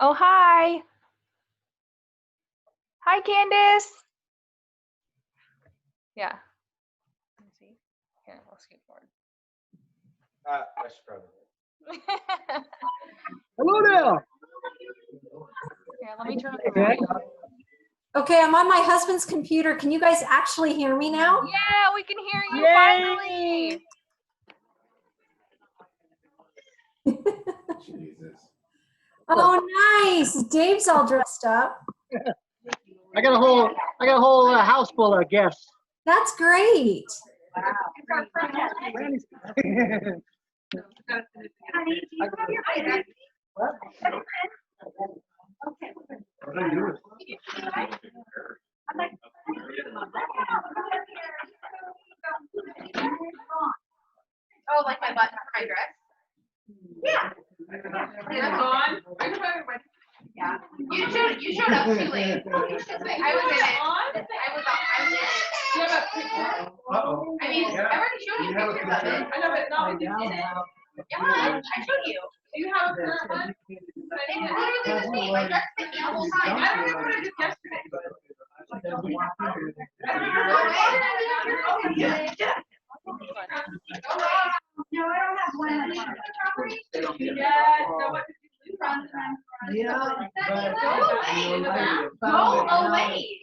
Oh, hi. Hi, Candace. Yeah. Let me see. Here, I'll scoot forward. That's probably. Hello there. Here, let me turn up the volume. Okay, I'm on my husband's computer. Can you guys actually hear me now? Yeah, we can hear you Yay! finally. Jesus. Oh, nice. Dave's all dressed up. I got a whole house full of guests. That's great. Oh, like my button for my dress? Yeah. Yeah. You showed up too late. I was in it. I was in it. I mean, I already showed you pictures of it. I know, but not when you did it. Yeah, I showed you. Do you have a current one? It literally, my dress fit me the whole time. I don't remember what I did yesterday. No, I don't have one. Yeah. Go away.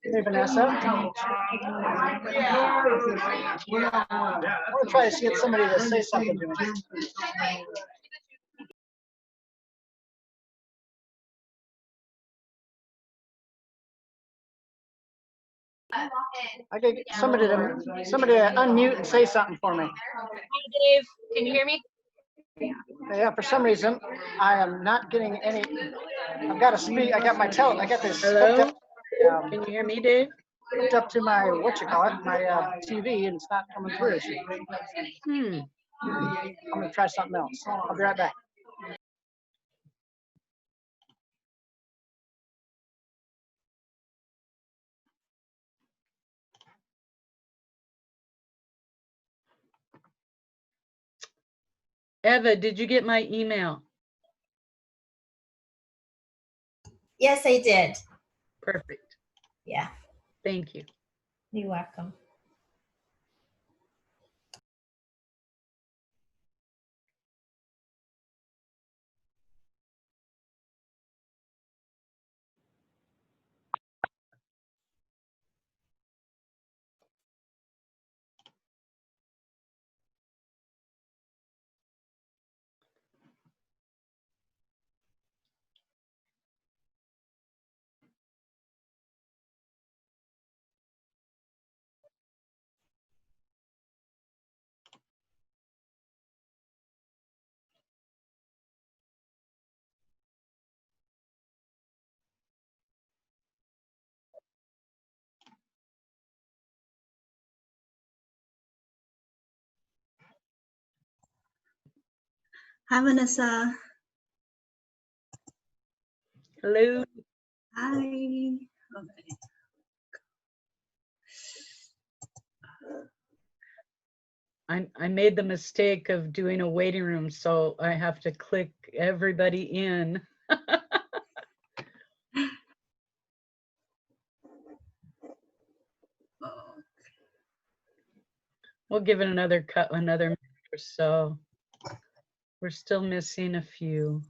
Hey, Vanessa. I want to try to get somebody to say something to me. I could get somebody to unmute and say something for me. Hey, Dave, can you hear me? Yeah, for some reason I am not getting any. I've got to speak. I got my I got this hooked up. Can you hear me, Dave? Hooked up to my my TV, and it's not coming through. I'm gonna try something else. I'll be right back. Eva, did you get my email? Yes, I did. Perfect. Yeah, Thank you. you're welcome. Hi, Vanessa. Hello. Hi. Okay. I made the mistake of doing a waiting room, so I have to click everybody in. We'll give it another minute or so. We're still missing a few.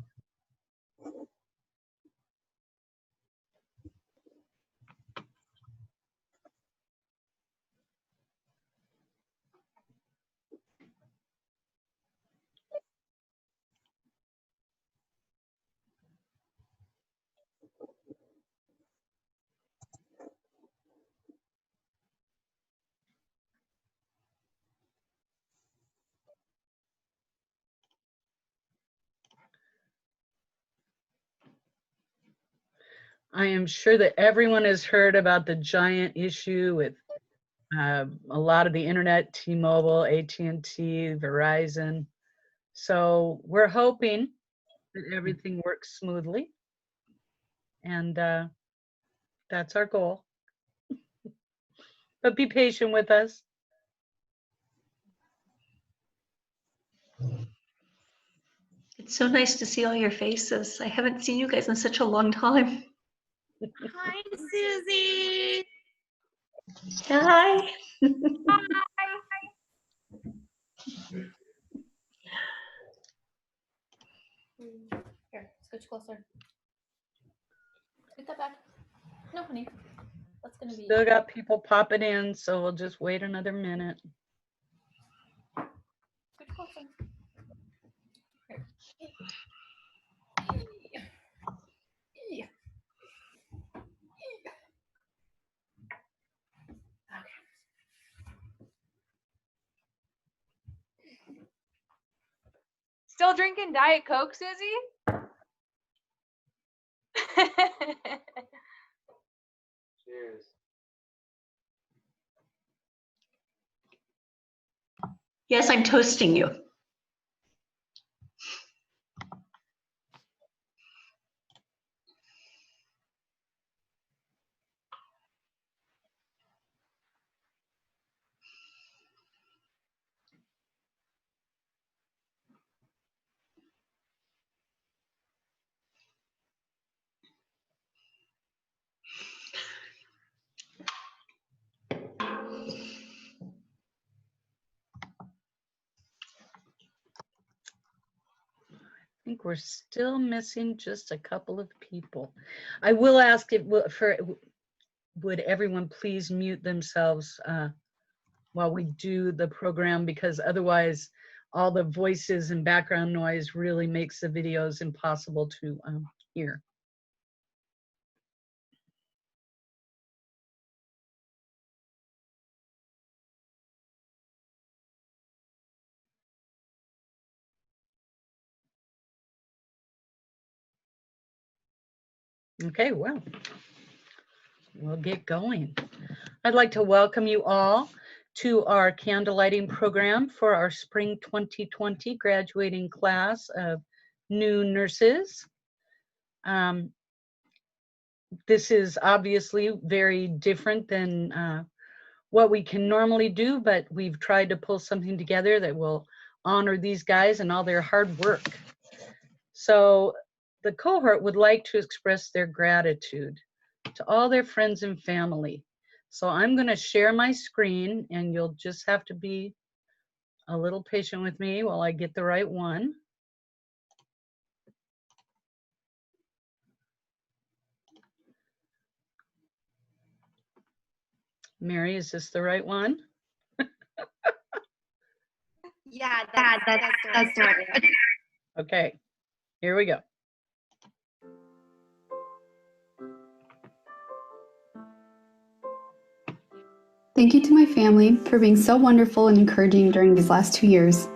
I am sure that everyone has heard about the giant issue with a lot of the internet, T-Mobile, AT&T, Verizon. So we're hoping that everything works smoothly. And that's our goal. But be patient with us. It's so nice to see all your faces. I haven't seen you guys in such a long time. Hi, Susie. Hi. Here, scooch closer. Scoot that back. No, honey. That's gonna be. Still got people popping in, so we'll just wait another minute. Scooch closer. Here. Yeah. Still drinking Diet Coke, Susie? Cheers. Yes, I'm toasting you. I think we're still missing just a couple of people. I will ask if would everyone please mute themselves while we do the program, because otherwise all the voices and background noise really makes the videos impossible to hear. Okay, well, we'll get going. I'd like to welcome you all to our candlelighting program for our spring 2020 graduating class of new nurses. This is obviously very different than what we can normally do, but we've tried to pull something together that will honor these guys and all their hard work. So the cohort would like to express their gratitude to all their friends and family. So I'm going to share my screen, and you'll just have to be a little patient with me while I get the right one. Mary, is this the right one? Yeah, that's right. Okay, here we go. Thank you to my family for being so wonderful and encouraging during these last 2 years.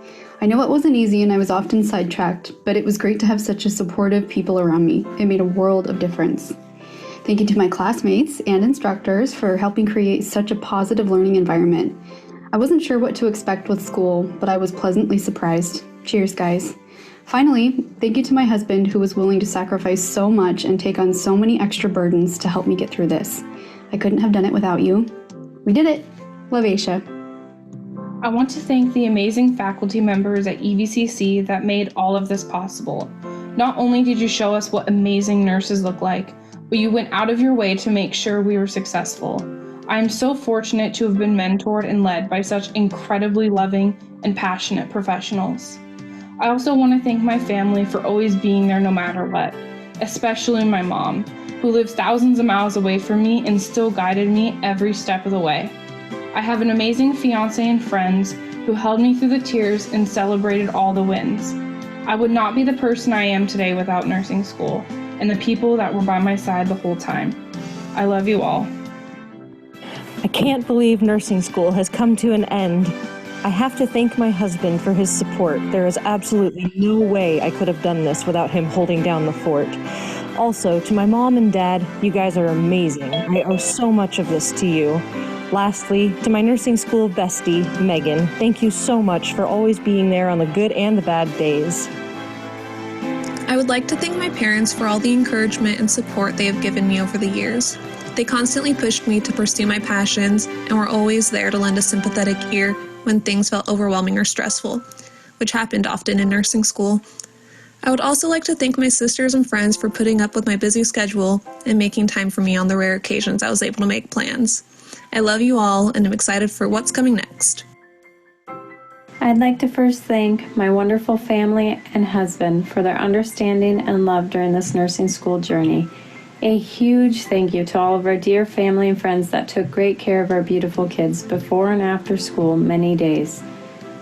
I know it wasn't easy and I was often sidetracked, but it was great to have such a supportive people around me. It made a world of difference. Thank you to my classmates and instructors for helping create such a positive learning environment. I wasn't sure what to expect with school, but I was pleasantly surprised. Cheers, guys. Finally, thank you to my husband who was willing to sacrifice so much and take on so many extra burdens to help me get through this. I couldn't have done it without you. We did it. Love, Aisha. I want to thank the amazing faculty members at EvCC that made all of this possible. Not only did you show us what amazing nurses look like, but you went out of your way to make sure we were successful. I am so fortunate to have been mentored and led by such incredibly loving and passionate professionals. I also want to thank my family for always being there no matter what, especially my mom, who lives thousands of miles away from me and still guided me every step of the way. I have an amazing fiance and friends who held me through the tears and celebrated all the wins. I would not be the person I am today without nursing school and the people that were by my side the whole time. I love you all. I can't believe nursing school has come to an end. I have to thank my husband for his support. There is absolutely no way I could have done this without him holding down the fort. Also, to my mom and dad, you guys are amazing. I owe so much of this to you. Lastly, to my nursing school bestie, Megan, thank you so much for always being there on the good and the bad days. I would like to thank my parents for all the encouragement and support they have given me over the years. They constantly pushed me to pursue my passions and were always there to lend a sympathetic ear when things felt overwhelming or stressful, which happened often in nursing school. I would also like to thank my sisters and friends for putting up with my busy schedule and making time for me on the rare occasions I was able to make plans. I love you all and am excited for what's coming next. I'd like to first thank my wonderful family and husband for their understanding and love during this nursing school journey. A huge thank you to all of our dear family and friends that took great care of our beautiful kids before and after school many days.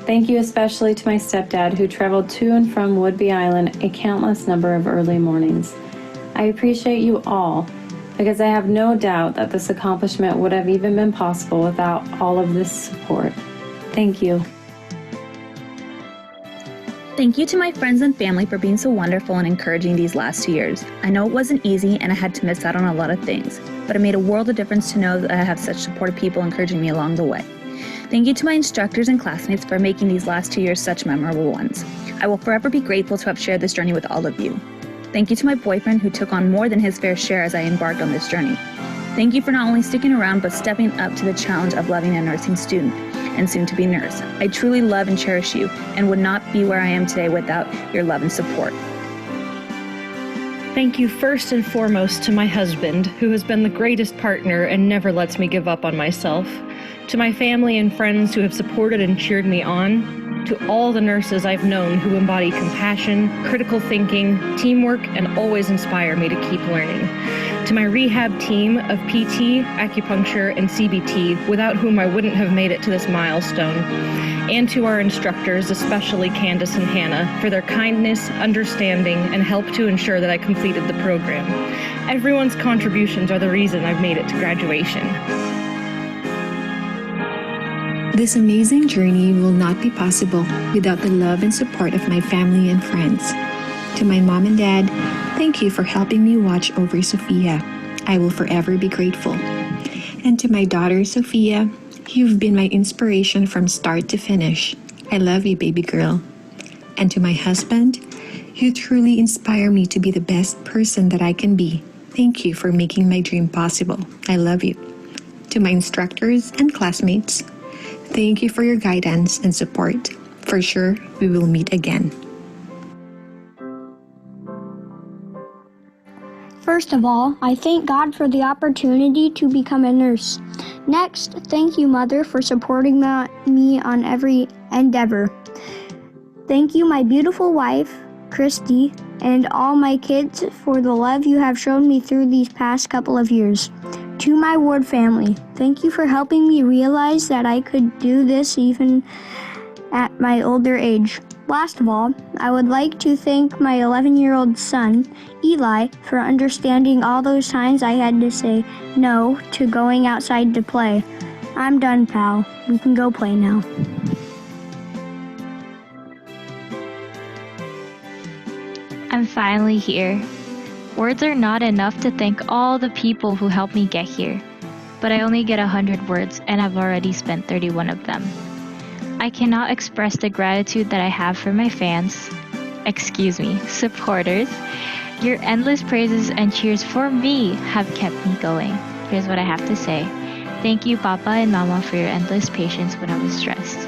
Thank you especially to my stepdad who traveled to and from Whidbey Island a countless number of early mornings. I appreciate you all because I have no doubt that this accomplishment would have even been possible without all of this support. Thank you. Thank you to my friends and family for being so wonderful and encouraging these last 2 years. I know it wasn't easy and I had to miss out on a lot of things, but it made a world of difference to know that I have such supportive people encouraging me along the way. Thank you to my instructors and classmates for making these last 2 years such memorable ones. I will forever be grateful to have shared this journey with all of you. Thank you to my boyfriend who took on more than his fair share as I embarked on this journey. Thank you for not only sticking around but stepping up to the challenge of loving a nursing student and soon-to-be nurse. I truly love and cherish you and would not be where I am today without your love and support. Thank you first and foremost to my husband, who has been the greatest partner and never lets me give up on myself. To my family and friends who have supported and cheered me on. To all the nurses I've known who embody compassion, critical thinking, teamwork, and always inspire me to keep learning. To my rehab team of PT, acupuncture, and CBT, without whom I wouldn't have made it to this milestone. And to our instructors, especially Candace and Hannah, for their kindness, understanding, and help to ensure that I completed the program. Everyone's contributions are the reason I've made it to graduation. This amazing journey will not be possible without the love and support of my family and friends. To my mom and dad, thank you for helping me watch over Sophia. I will forever be grateful. And to my daughter, Sophia, you've been my inspiration from start to finish. I love you, baby girl. And to my husband, you truly inspire me to be the best person that I can be. Thank you for making my dream possible. I love you. To my instructors and classmates, thank you for your guidance and support. For sure, we will meet again. First of all, I thank God for the opportunity to become a nurse. Next, thank you, Mother, for supporting me on every endeavor. Thank you, my beautiful wife, Christy, and all my kids for the love you have shown me through these past couple of years. To my ward family, thank you for helping me realize that I could do this even at my older age. Last of all, I would like to thank my 11-year-old son, Eli, for understanding all those times I had to say no to going outside to play. I'm done, pal. We can go play now. I'm finally here. Words are not enough to thank all the people who helped me get here, but I only get 100 words and I've already spent 31 of them. I cannot express the gratitude that I have for my fans, supporters. Your endless praises and cheers for me have kept me going. Here's what I have to say. Thank you, Papa and Mama, for your endless patience when I was stressed.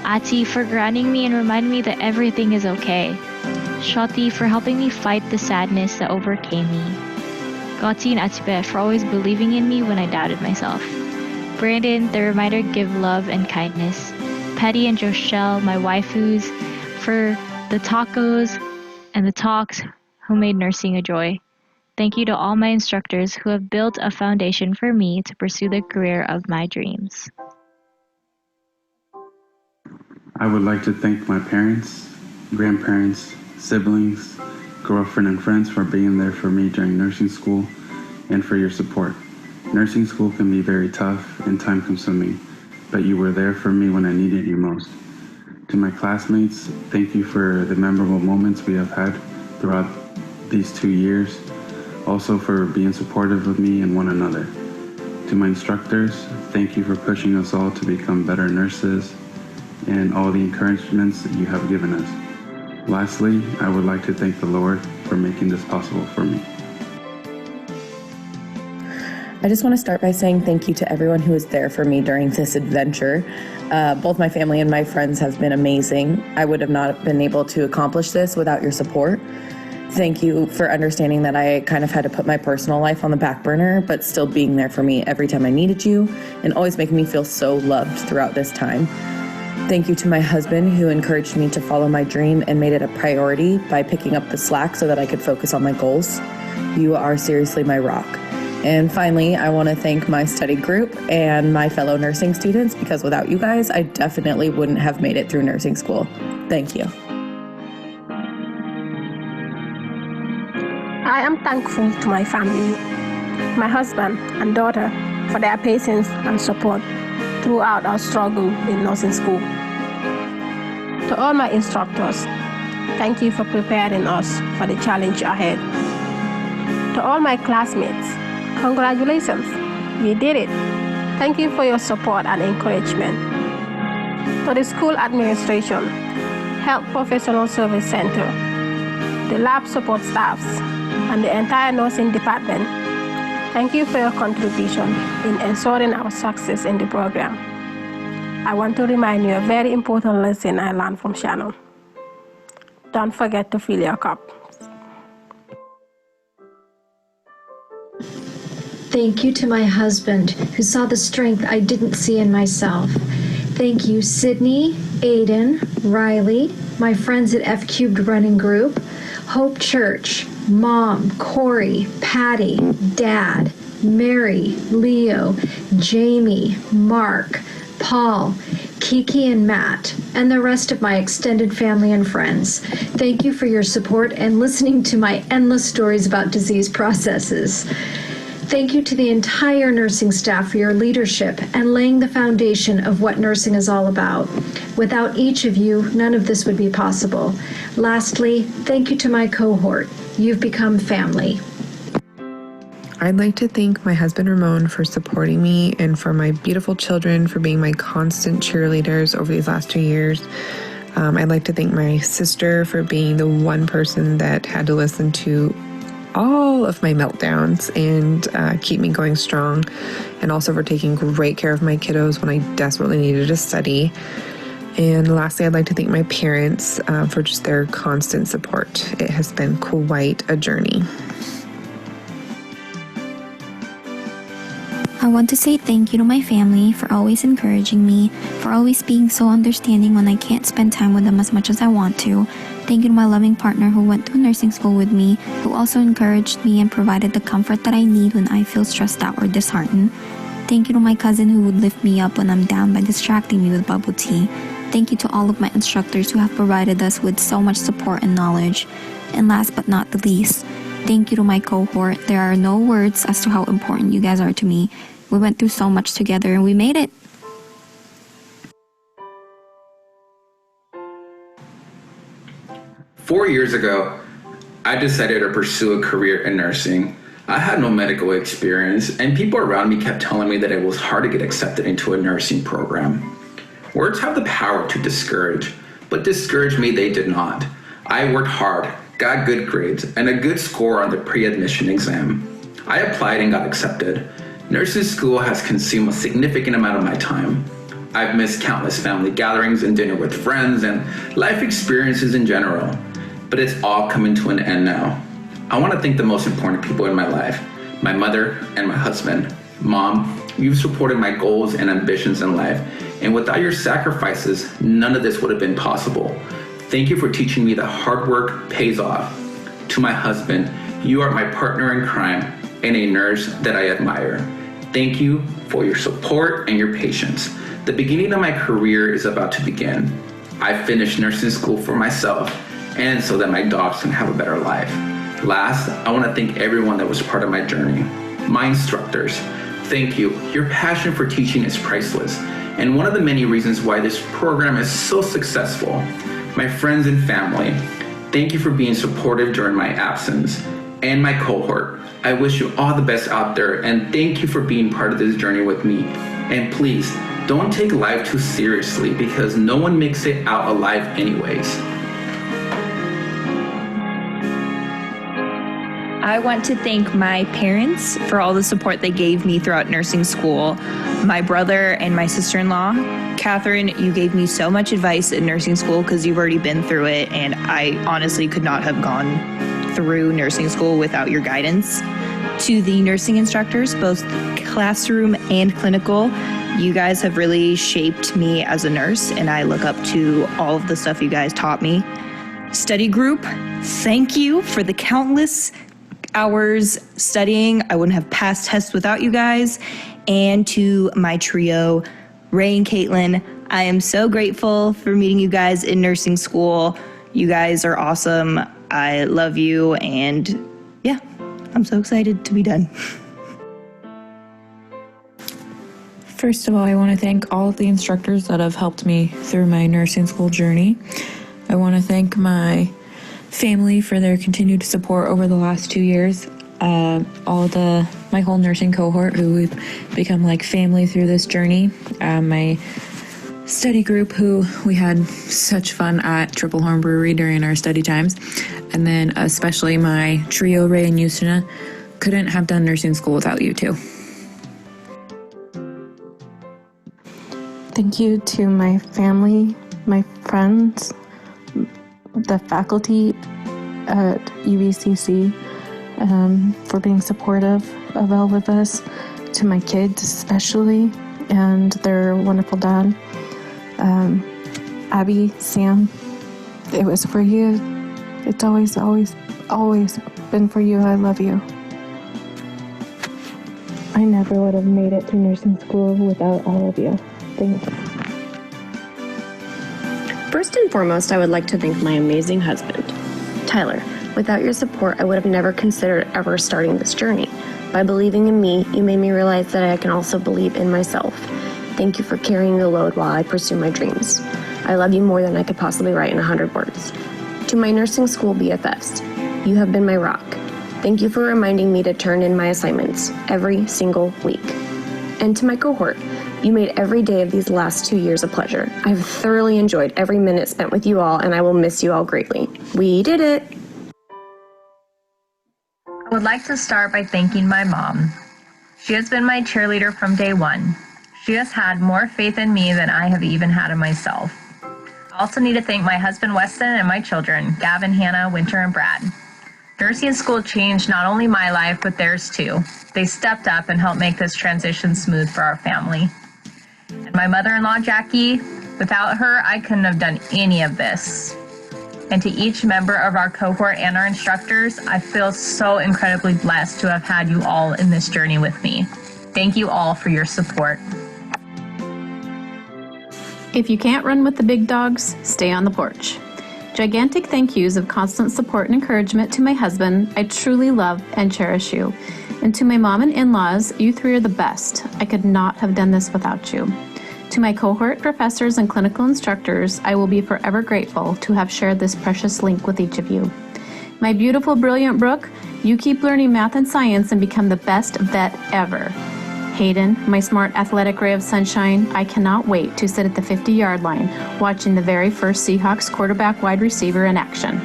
Ati, for grounding me and reminding me that everything is okay. Shoti, for helping me fight the sadness that overcame me. Goti and Atibe, for always believing in me when I doubted myself. Brandon, the reminder to give love and kindness. Petty and Joshelle, my waifus, for the tacos and the talks who made nursing a joy. Thank you to all my instructors who have built a foundation for me to pursue the career of my dreams. I would like to thank my parents, grandparents, siblings, girlfriend, and friends for being there for me during nursing school and for your support. Nursing school can be very tough and time-consuming, but you were there for me when I needed you most. To my classmates, thank you for the memorable moments we have had throughout these 2 years, also for being supportive of me and one another. To my instructors, thank you for pushing us all to become better nurses and all the encouragements that you have given us. Lastly, I would like to thank the Lord for making this possible for me. I just want to start by saying thank you to everyone who was there for me during this adventure. Both my family and my friends have been amazing. I would have not been able to accomplish this without your support. Thank you for understanding that I kind of had to put my personal life on the back burner, but still being there for me every time I needed you and always making me feel so loved throughout this time. Thank you to my husband who encouraged me to follow my dream and made it a priority by picking up the slack so that I could focus on my goals. You are seriously my rock. And finally, I want to thank my study group and my fellow nursing students because without you guys, I definitely wouldn't have made it through nursing school. Thank you. I am thankful to my family, my husband and daughter for their patience and support throughout our struggle in nursing school. To all my instructors, thank you for preparing us for the challenge ahead. To all my classmates, congratulations, we did it. Thank you for your support and encouragement. To the school administration, Health Professional Service Center, the lab support staffs, and the entire nursing department, thank you for your contribution in ensuring our success in the program. I want to remind you a very important lesson I learned from Shannon. Don't forget to fill your cup. Thank you to my husband, who saw the strength I didn't see in myself. Thank you, Sydney, Aiden, Riley, my friends at F Cubed Running Group, Hope Church, Mom, Corey, Patty, Dad, Mary, Leo, Jamie, Mark, Paul, Kiki and Matt, and the rest of my extended family and friends. Thank you for your support and listening to my endless stories about disease processes. Thank you to the entire nursing staff for your leadership and laying the foundation of what nursing is all about. Without each of you, none of this would be possible. Lastly, thank you to my cohort. You've become family. I'd like to thank my husband Ramon for supporting me and for my beautiful children for being my constant cheerleaders over these last 2 years. I'd like to thank my sister for being the one person that had to listen to all of my meltdowns and keep me going strong, and also for taking great care of my kiddos when I desperately needed to study. And lastly, I'd like to thank my parents for just their constant support. It has been quite a journey. I want to say thank you to my family for always encouraging me, for always being so understanding when I can't spend time with them as much as I want to. Thank you to my loving partner who went through nursing school with me, who also encouraged me and provided the comfort that I need when I feel stressed out or disheartened. Thank you to my cousin who would lift me up when I'm down by distracting me with bubble tea. Thank you to all of my instructors who have provided us with so much support and knowledge. And last but not the least, thank you to my cohort. There are no words as to how important you guys are to me. We went through so much together and we made it. Four years ago, I decided to pursue a career in nursing. I had no medical experience, and people around me kept telling me that it was hard to get accepted into a nursing program. Words have the power to discourage, but discourage me they did not. I worked hard, got good grades, and a good score on the pre-admission exam. I applied and got accepted. Nursing school has consumed a significant amount of my time. I've missed countless family gatherings and dinner with friends and life experiences in general, but it's all coming to an end now. I want to thank the most important people in my life, my mother and my husband. Mom, you've supported my goals and ambitions in life, and without your sacrifices, none of this would have been possible. Thank you for teaching me that hard work pays off. To my husband, you are my partner in crime and a nurse that I admire. Thank you for your support and your patience. The beginning of my career is about to begin. I finished nursing school for myself and so that my dogs can have a better life. Last, I want to thank everyone that was part of my journey. My instructors, thank you. Your passion for teaching is priceless, and one of the many reasons why this program is so successful. My friends and family, thank you for being supportive during my absence. And my cohort, I wish you all the best out there, and thank you for being part of this journey with me. And please, don't take life too seriously because no one makes it out alive anyways. I want to thank my parents for all the support they gave me throughout nursing school, my brother and my sister-in-law. Catherine, you gave me so much advice in nursing school because you've already been through it, and I honestly could not have gone through nursing school without your guidance. To the nursing instructors, both classroom and clinical, you guys have really shaped me as a nurse, and I look up to all of the stuff you guys taught me. Study group, thank you for the countless hours studying. I wouldn't have passed tests without you guys. And to my trio, Ray and Caitlin, I am so grateful for meeting you guys in nursing school. You guys are awesome. I love you, and yeah, I'm so excited to be done. First of all, I want to thank all of the instructors that have helped me through my nursing school journey. I want to thank my family for their continued support over the last 2 years. My whole nursing cohort who we've become like family through this journey. My study group who we had such fun at Triple Horn Brewery during our study times. And then especially my trio, Ray and Yustina. Couldn't have done nursing school without you two. Thank you to my family, my friends, the faculty at EvCC for being supportive of all of us, to my kids especially, and their wonderful dad. Abby, Sam, it was for you. It's always, always, always been for you. I love you. I never would have made it to nursing school without all of you. Thank you. First and foremost, I would like to thank my amazing husband, Tyler. Without your support, I would have never considered ever starting this journey. By believing in me, you made me realize that I can also believe in myself. Thank you for carrying the load while I pursue my dreams. I love you more than I could possibly write in 100 words. To my nursing school BFFs, you have been my rock. Thank you for reminding me to turn in my assignments every single week. And to my cohort, you made every day of these last 2 years a pleasure. I've thoroughly enjoyed every minute spent with you all, and I will miss you all greatly. We did it! I would like to start by thanking my mom. She has been my cheerleader from day one. She has had more faith in me than I have even had in myself. I also need to thank my husband Weston and my children, Gavin, Hannah, Winter, and Brad. Nursing school changed not only my life, but theirs too. They stepped up and helped make this transition smooth for our family. And my mother-in-law, Jackie, without her, I couldn't have done any of this. And to each member of our cohort and our instructors, I feel so incredibly blessed to have had you all in this journey with me. Thank you all for your support. If you can't run with the big dogs, stay on the porch. Gigantic thank yous of constant support and encouragement to my husband. I truly love and cherish you. And to my mom and in-laws, you three are the best. I could not have done this without you. To my cohort professors and clinical instructors, I will be forever grateful to have shared this precious link with each of you. My beautiful, brilliant Brooke, you keep learning math and science and become the best vet ever. Hayden, my smart athletic ray of sunshine, I cannot wait to sit at the 50-yard line watching the very first Seahawks quarterback wide receiver in action.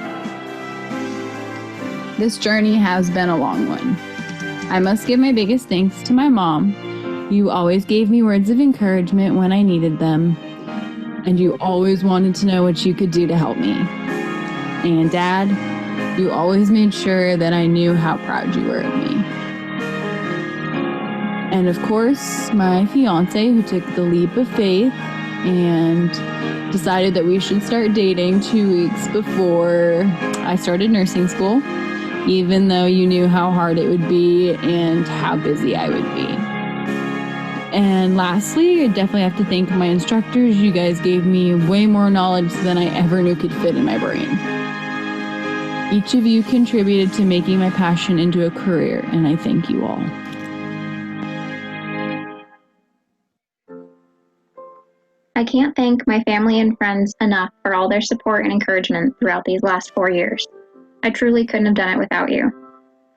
This journey has been a long one. I must give my biggest thanks to my mom. You always gave me words of encouragement when I needed them, and you always wanted to know what you could do to help me. And Dad, you always made sure that I knew how proud you were of me. And of course, my fiance, who took the leap of faith and decided that we should start dating 2 weeks before I started nursing school, even though you knew how hard it would be and how busy I would be. And lastly, I definitely have to thank my instructors. You guys gave me way more knowledge than I ever knew could fit in my brain. Each of you contributed to making my passion into a career, and I thank you all. I can't thank my family and friends enough for all their support and encouragement throughout these last 4 years. I truly couldn't have done it without you.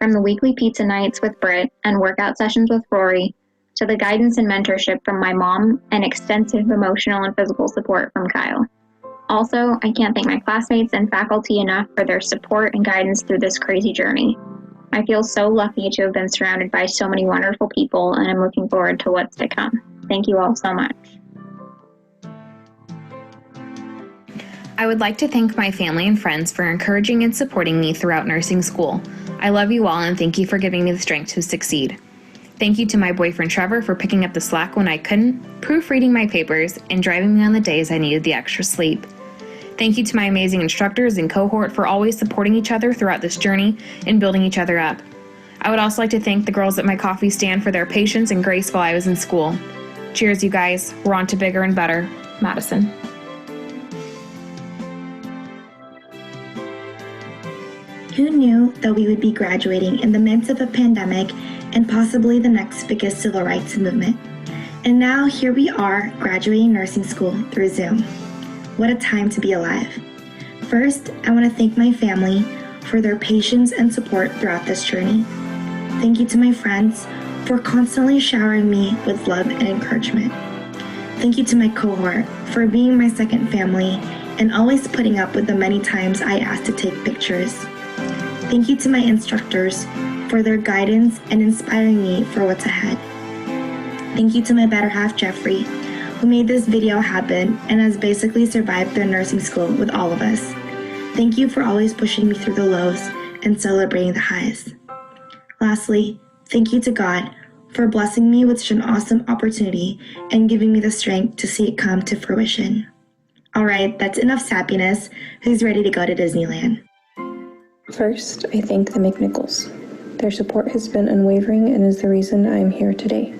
From the weekly pizza nights with Britt and workout sessions with Rory, to the guidance and mentorship from my mom and extensive emotional and physical support from Kyle. Also, I can't thank my classmates and faculty enough for their support and guidance through this crazy journey. I feel so lucky to have been surrounded by so many wonderful people, and I'm looking forward to what's to come. Thank you all so much. I would like to thank my family and friends for encouraging and supporting me throughout nursing school. I love you all and thank you for giving me the strength to succeed. Thank you to my boyfriend Trevor for picking up the slack when I couldn't, proofreading my papers, and driving me on the days I needed the extra sleep. Thank you to my amazing instructors and cohort for always supporting each other throughout this journey and building each other up. I would also like to thank the girls at my coffee stand for their patience and grace while I was in school. Cheers, you guys. We're on to bigger and better. Madison. Who knew that we would be graduating in the midst of a pandemic and possibly the next biggest civil rights movement? And now here we are graduating nursing school through Zoom. What a time to be alive. First, I want to thank my family for their patience and support throughout this journey. Thank you to my friends for constantly showering me with love and encouragement. Thank you to my cohort for being my second family and always putting up with the many times I asked to take pictures. Thank you to my instructors for their guidance and inspiring me for what's ahead. Thank you to my better half, Jeffrey, who made this video happen and has basically survived through nursing school with all of us. Thank you for always pushing me through the lows and celebrating the highs. Lastly, thank you to God for blessing me with such an awesome opportunity and giving me the strength to see it come to fruition. All right, that's enough sappiness. Who's ready to go to Disneyland? First, I thank the McNichols. Their support has been unwavering and is the reason I am here today.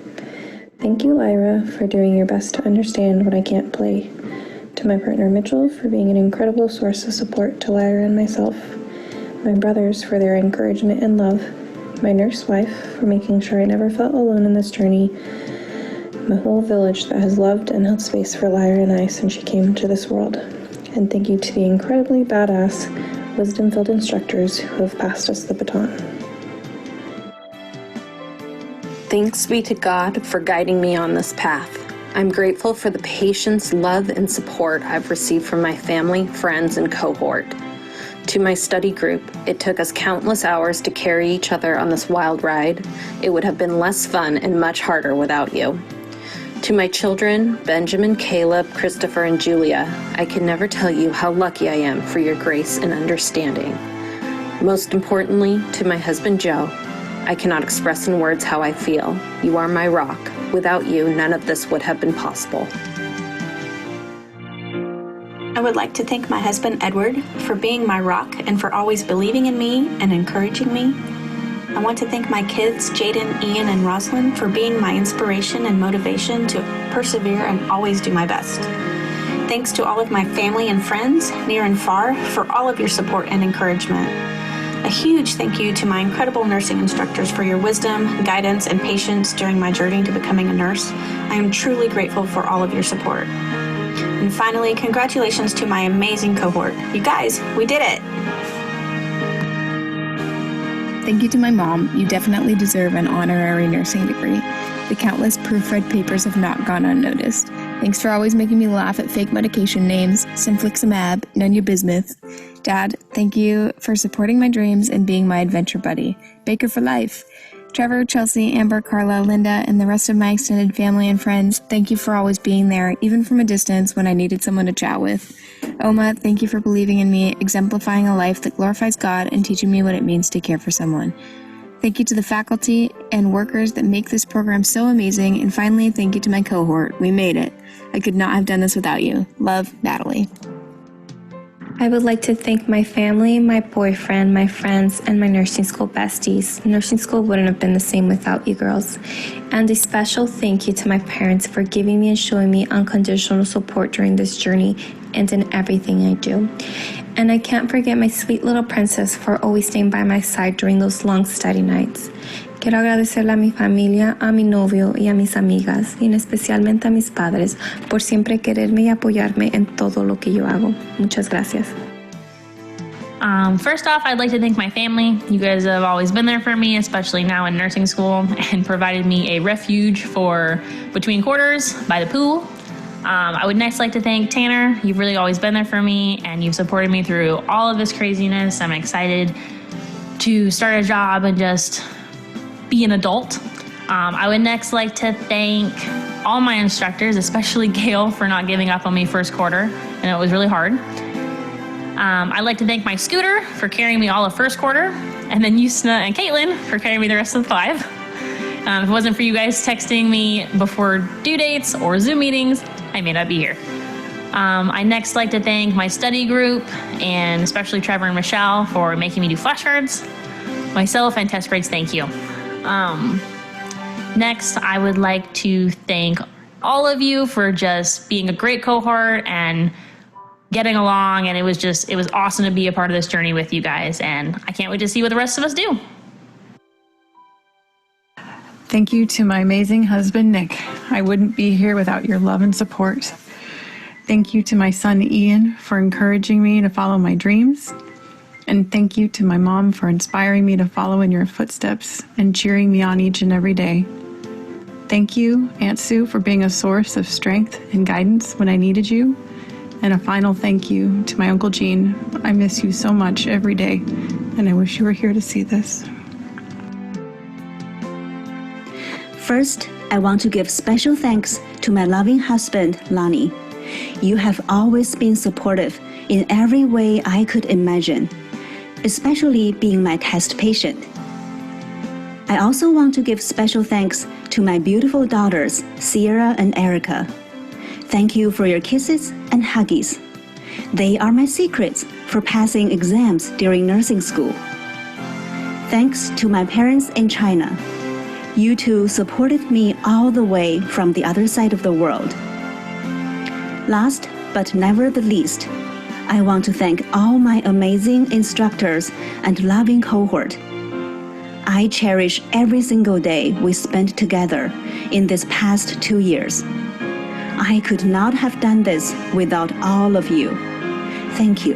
Thank you, Lyra, for doing your best to understand when I can't play. To my partner Mitchell for being an incredible source of support to Lyra and myself. My brothers for their encouragement and love. My nurse wife for making sure I never felt alone in this journey. My whole village that has loved and held space for Lyra and I since she came into this world. And thank you to the incredibly badass, wisdom-filled instructors who have passed us the baton. Thanks be to God for guiding me on this path. I'm grateful for the patience, love, and support I've received from my family, friends, and cohort. To my study group, it took us countless hours to carry each other on this wild ride. It would have been less fun and much harder without you. To my children, Benjamin, Caleb, Christopher, and Julia, I can never tell you how lucky I am for your grace and understanding. Most importantly, to my husband, Joe, I cannot express in words how I feel. You are my rock. Without you, none of this would have been possible. I would like to thank my husband, Edward, for being my rock and for always believing in me and encouraging me. I want to thank my kids, Jaden, Ian, and Rosalind, for being my inspiration and motivation to persevere and always do my best. Thanks to all of my family and friends, near and far, for all of your support and encouragement. A huge thank you to my incredible nursing instructors for your wisdom, guidance, and patience during my journey to becoming a nurse. I am truly grateful for all of your support. And finally, congratulations to my amazing cohort. You guys, we did it! Thank you to my mom. You definitely deserve an honorary nursing degree. The countless proofread papers have not gone unnoticed. Thanks for always making me laugh at fake medication names, Simfliximab, none your bismuth. Dad, thank you for supporting my dreams and being my adventure buddy. Baker for life. Trevor, Chelsea, Amber, Carla, Linda, and the rest of my extended family and friends, thank you for always being there, even from a distance when I needed someone to chat with. Oma, thank you for believing in me, exemplifying a life that glorifies God and teaching me what it means to care for someone. Thank you to the faculty and workers that make this program so amazing. And finally, thank you to my cohort. We made it. I could not have done this without you. Love, Natalie. I would like to thank my family, my boyfriend, my friends, and my nursing school besties. Nursing school wouldn't have been the same without you girls. And a special thank you to my parents for giving me and showing me unconditional support during this journey and in everything I do. And I can't forget my sweet little princess for always staying by my side during those long study nights. Quiero agradecerle a mi familia, a mi novio y a mis amigas, y especialmente a mis padres, por siempre quererme y apoyarme en todo lo que yo hago. Muchas gracias. First off, I'd like to thank my family. You guys have always been there for me, especially now in nursing school, and provided me a refuge for between quarters by the pool. I would next like to thank Tanner. You've really always been there for me, and you've supported me through all of this craziness. I'm excited to start a job and just be an adult. I would next like to thank all my instructors, especially Gail, for not giving up on me first quarter, and it was really hard. I'd like to thank my scooter for carrying me all of first quarter, and then Yusna and Caitlin for carrying me the rest of the 5. If it wasn't for you guys texting me before due dates or Zoom meetings, I may not be here. I next like to thank my study group, and especially Trevor and Michelle for making me do flashcards. Myself and test grades, thank you. Next, I would like to thank all of you for just being a great cohort and getting along, and it was awesome to be a part of this journey with you guys, and I can't wait to see what the rest of us do. Thank you to my amazing husband, Nick. I wouldn't be here without your love and support. Thank you to my son, Ian, for encouraging me to follow my dreams. And thank you to my mom for inspiring me to follow in your footsteps and cheering me on each and every day. Thank you, Aunt Sue, for being a source of strength and guidance when I needed you. And a final thank you to my Uncle Gene. I miss you so much every day, and I wish you were here to see this. First, I want to give special thanks to my loving husband, Lonnie. You have always been supportive in every way I could imagine, especially being my test patient. I also want to give special thanks to my beautiful daughters, Sierra and Erica. Thank you for your kisses and huggies. They are my secrets for passing exams during nursing school. Thanks to my parents in China. You two supported me all the way from the other side of the world. Last but never the least, I want to thank all my amazing instructors and loving cohort. I cherish every single day we spent together in this past 2 years. I could not have done this without all of you. Thank you.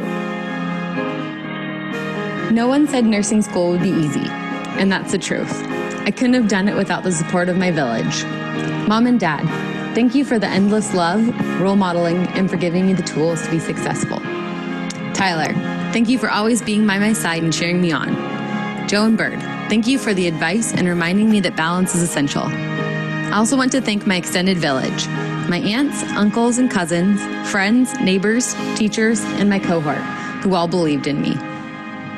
No one said nursing school would be easy, and that's the truth. I couldn't have done it without the support of my village. Mom and Dad, thank you for the endless love, role modeling, and for giving me the tools to be successful. Tyler, thank you for always being by my side and cheering me on. Joe and Bird, thank you for the advice and reminding me that balance is essential. I also want to thank my extended village, my aunts, uncles, and cousins, friends, neighbors, teachers, and my cohort, who all believed in me.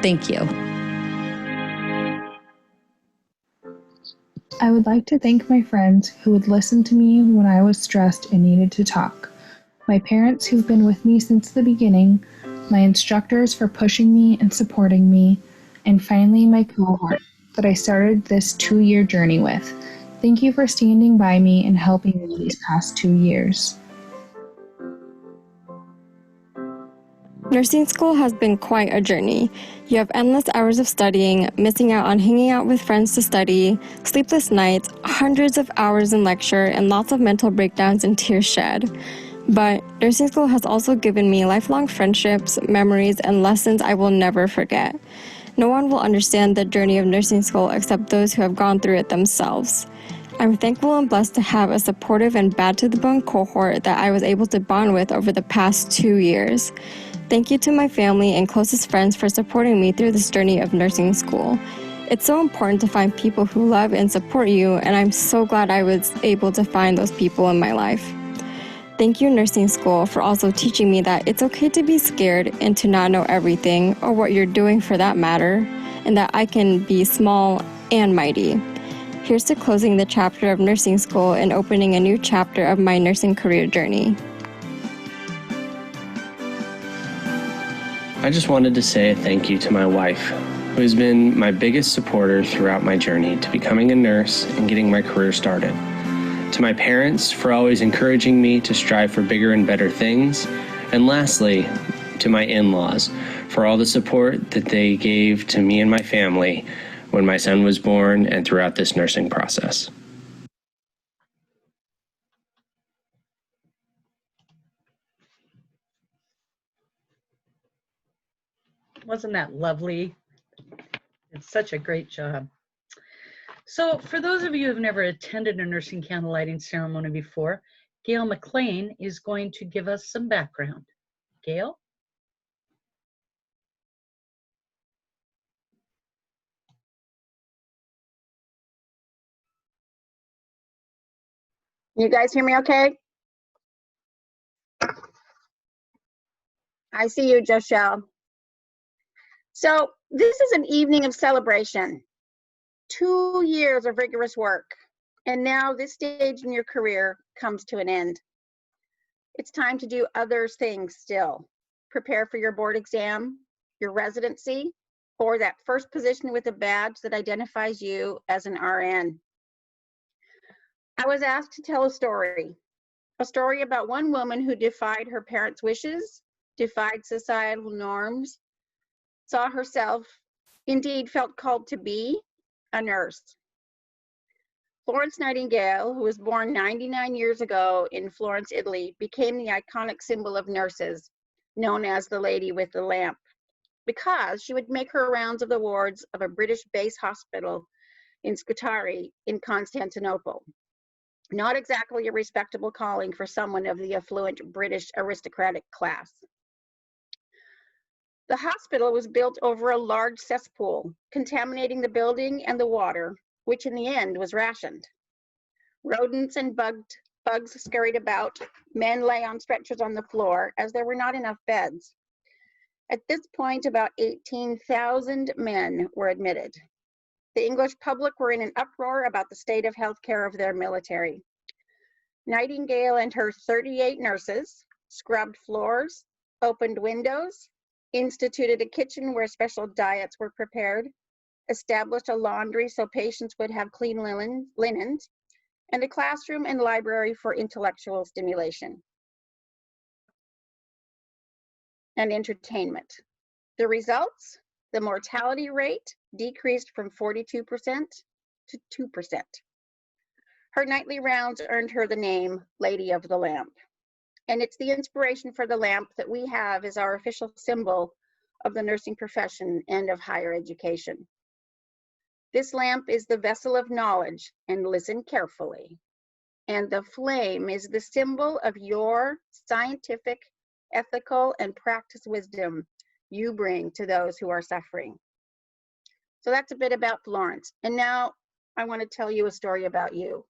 Thank you. I would like to thank my friends who would listen to me when I was stressed and needed to talk, my parents who've been with me since the beginning, my instructors for pushing me and supporting me, and finally my cohort that I started this 2-year journey with. Thank you for standing by me and helping me these past 2 years. Nursing school has been quite a journey. You have endless hours of studying, missing out on hanging out with friends to study, sleepless nights, hundreds of hours in lecture, and lots of mental breakdowns and tears shed. But nursing school has also given me lifelong friendships, memories, and lessons I will never forget. No one will understand the journey of nursing school except those who have gone through it themselves. I'm thankful and blessed to have a supportive and bad-to-the-bone cohort that I was able to bond with over the past 2 years. Thank you to my family and closest friends for supporting me through this journey of nursing school. It's so important to find people who love and support you, and I'm so glad I was able to find those people in my life. Thank you, nursing school, for also teaching me that it's okay to be scared and to not know everything, or what you're doing for that matter, and that I can be small and mighty. Here's to closing the chapter of nursing school and opening a new chapter of my nursing career journey. I just wanted to say a thank you to my wife, who has been my biggest supporter throughout my journey to becoming a nurse and getting my career started. To my parents for always encouraging me to strive for bigger and better things. And lastly, to my in-laws for all the support that they gave to me and my family when my son was born and throughout this nursing process. Wasn't that lovely? It's such a great job. So for those of you who have never attended a nursing candlelighting ceremony before, Gail McLean is going to give us some background. Gail? You guys hear me okay? I see you, Joshelle. So this is an evening of celebration. 2 years of rigorous work, and now this stage in your career comes to an end. It's time to do other things still. Prepare for your board exam, your residency, or that first position with a badge that identifies you as an RN. I was asked to tell a story about one woman who defied her parents' wishes, defied societal norms, saw herself, indeed felt called to be a nurse. Florence Nightingale, who was born 99 years ago in Florence, Italy, became the iconic symbol of nurses, known as the Lady with the Lamp, because she would make her rounds of the wards of a British base hospital in Scutari in Constantinople. Not exactly a respectable calling for someone of the affluent British aristocratic class. The hospital was built over a large cesspool, contaminating the building and the water, which in the end was rationed. Rodents and bugs scurried about. Men lay on stretchers on the floor as there were not enough beds. At this point, about 18,000 men were admitted. The English public were in an uproar about the state of healthcare of their military. Nightingale and her 38 nurses scrubbed floors, opened windows, instituted a kitchen where special diets were prepared, established a laundry so patients would have clean linens, and a classroom and library for intellectual stimulation and entertainment. The results? The mortality rate decreased from 42% to 2%. Her nightly rounds earned her the name Lady of the Lamp. And it's the inspiration for the lamp that we have as our official symbol of the nursing profession and of higher education. This lamp is the vessel of knowledge, and listen carefully. And the flame is the symbol of your scientific, ethical, and practice wisdom you bring to those who are suffering. So that's a bit about Florence. And now I want to tell you a story about you.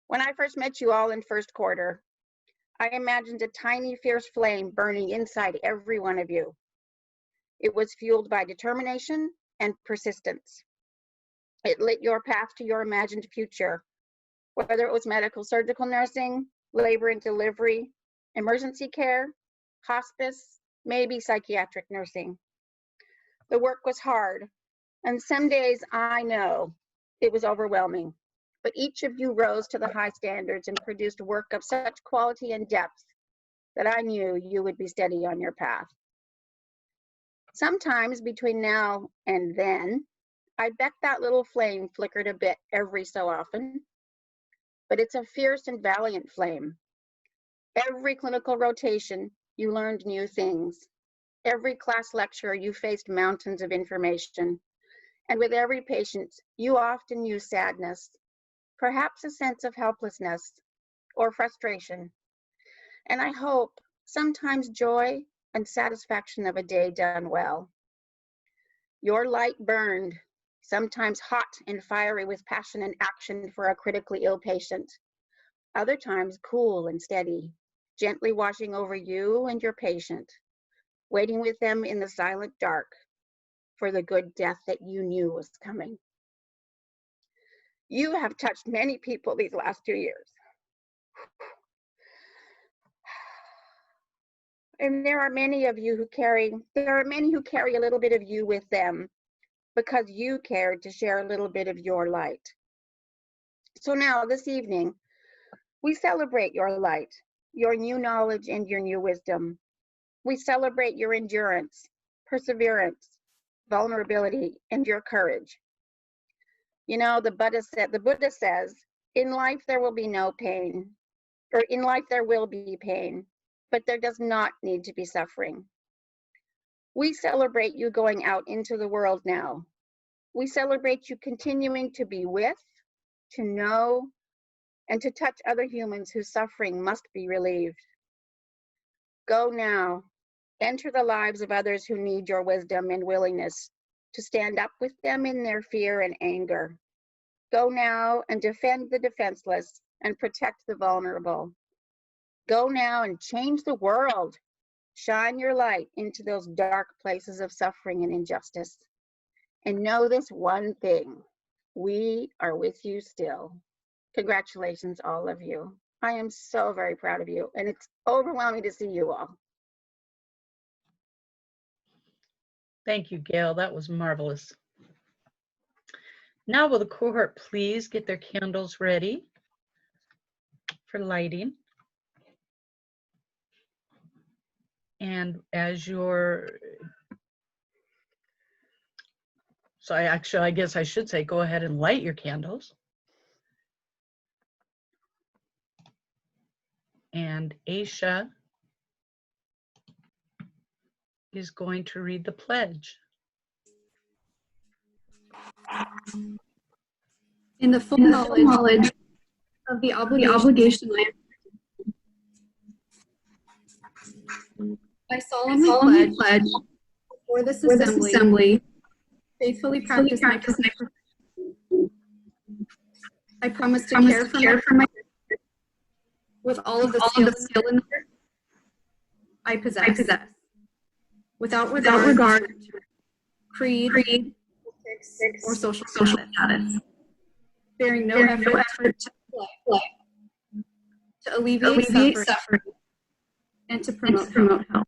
When I first met you all in first quarter, I imagined a tiny, fierce flame burning inside every one of you. It was fueled by determination and persistence. It lit your path to your imagined future, whether it was medical surgical nursing, labor and delivery, emergency care, hospice, maybe psychiatric nursing. The work was hard, and some days I know it was overwhelming. But each of you rose to the high standards and produced work of such quality and depth that I knew you would be steady on your path. Sometimes between now and then, I bet that little flame flickered a bit every so often, but it's a fierce and valiant flame. Every clinical rotation, you learned new things. Every class lecture, you faced mountains of information. And with every patient, you often used sadness, perhaps a sense of helplessness or frustration. And I hope sometimes joy and satisfaction of a day done well. Your light burned, sometimes hot and fiery with passion and action for a critically ill patient, other times cool and steady, gently watching over you and your patient, waiting with them in the silent dark for the good death that you knew was coming. You have touched many people these last 2 years. And there are many who carry a little bit of you with them because you cared to share a little bit of your light. So now this evening, we celebrate your light, your new knowledge and your new wisdom. We celebrate your endurance, perseverance, vulnerability, and your courage. You know, the Buddha says, in life there will be no pain, or in life there will be pain, but there does not need to be suffering. We celebrate you going out into the world now. We celebrate you continuing to be with, to know, and to touch other humans whose suffering must be relieved. Go now, enter the lives of others who need your wisdom and willingness to stand up with them in their fear and anger. Go now and defend the defenseless and protect the vulnerable. Go now and change the world. Shine your light into those dark places of suffering and injustice. And know this one thing, we are with you still. Congratulations, all of you. I am so very proud of you, and it's overwhelming to see you all. Thank you, Gail. That was marvelous. Now will the cohort please get their candles ready for lighting? And as you're, I guess I should say, go ahead and light your candles. And Aisha is going to read the pledge. In the full knowledge of the obligation I solemnly pledge before this assembly faithfully practice my profession. I promise to care for my with all of the skill and I possess. Without regard to creed, politics, or social status. Bearing no effort to alleviate suffering and to promote health.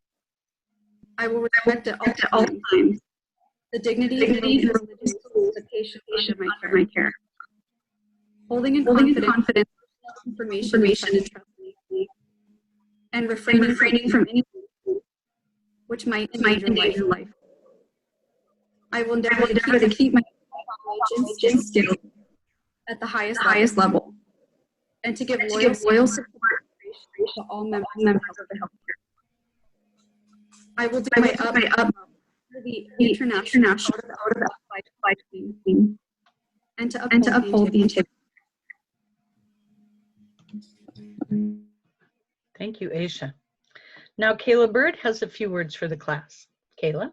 I will respect at all times the dignity and religious rules of patients under my care. Holding in confidence information and trust and refraining from any which might endanger life. I will endeavor to keep my knowledge and skills at the highest level and to give loyal support to all members of the healthcare. I will do my utmost for the international code of supply chain and to uphold the integrity. Thank you, Aisha. Now, Kayla Bird has a few words for the class. Kayla?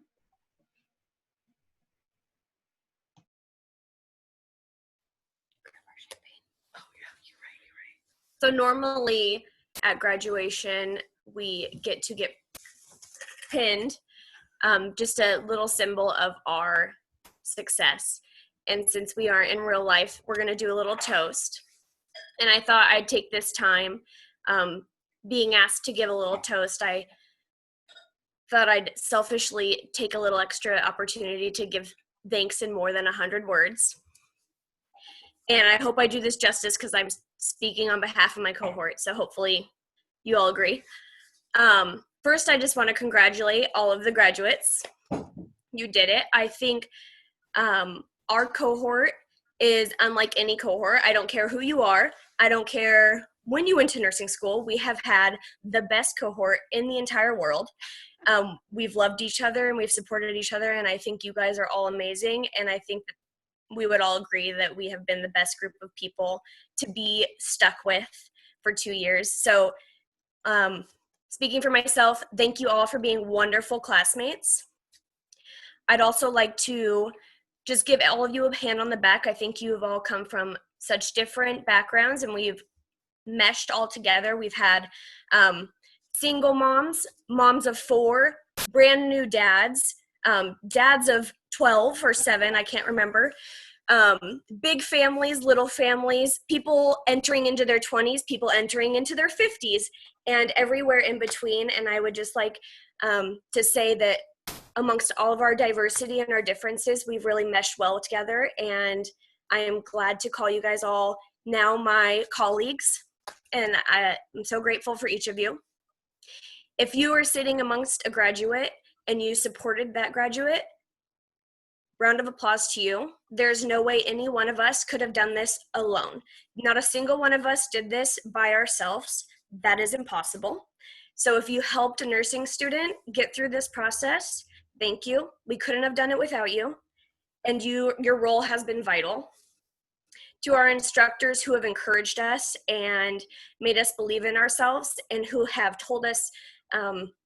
So normally at graduation, we get pinned, just a little symbol of our success. And since we aren't in real life, we're gonna do a little toast. And I thought I'd take this time, being asked to give a little toast, I thought I'd selfishly take a little extra opportunity to give thanks in more than 100 words. And I hope I do this justice because I'm speaking on behalf of my cohort, so hopefully you all agree. First, I just want to congratulate all of the graduates. You did it. I think our cohort is unlike any cohort. I don't care who you are. I don't care when you went to nursing school. We have had the best cohort in the entire world. We've loved each other and we've supported each other, and I think you guys are all amazing, and I think that we would all agree that we have been the best group of people to be stuck with for 2 years. So Speaking for myself, thank you all for being wonderful classmates. I'd also like to just give all of you a hand on the back. I think you have all come from such different backgrounds and we've meshed all together. We've had single moms, moms of 4, brand new dads, dads of 12 or 7, I can't remember, big families, little families, people entering into their 20s, people entering into their 50s, and everywhere in between. And I would just like to say that amongst all of our diversity and our differences, we've really meshed well together, and I am glad to call you guys all now my colleagues, and I'm so grateful for each of you. If you are sitting amongst a graduate and you supported that graduate, round of applause to you. There's no way any one of us could have done this alone. Not a single one of us did this by ourselves. That is impossible. So if you helped a nursing student get through this process, thank you. We couldn't have done it without you. And your role has been vital. To our instructors who have encouraged us and made us believe in ourselves and who have told us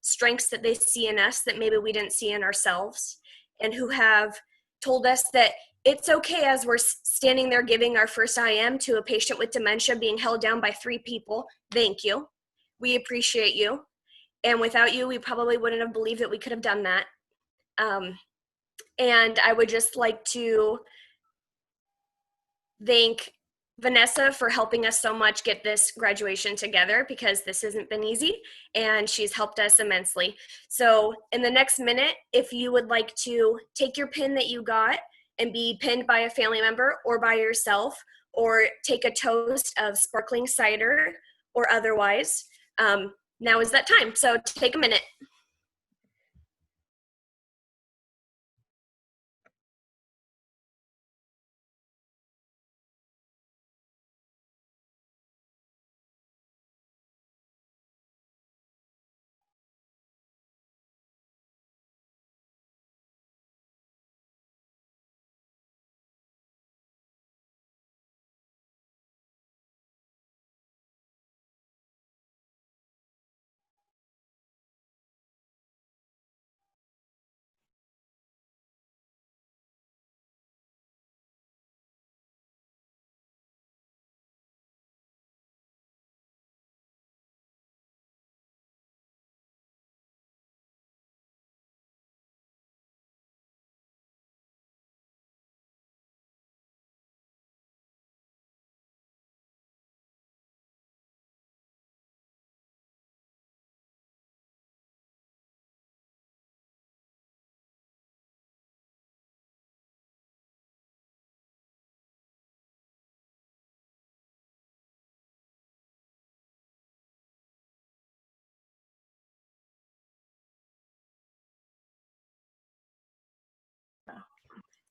strengths that they see in us that maybe we didn't see in ourselves, and who have told us that it's okay as we're standing there giving our first IM to a patient with dementia being held down by 3 people. Thank you. We appreciate you. And without you, we probably wouldn't have believed that we could have done that. And I would just like to thank Vanessa for helping us so much get this graduation together, because this hasn't been easy and she's helped us immensely. So in the next minute, if you would like to take your pin that you got and be pinned by a family member or by yourself, or take a toast of sparkling cider or otherwise, now is that time. So take a minute.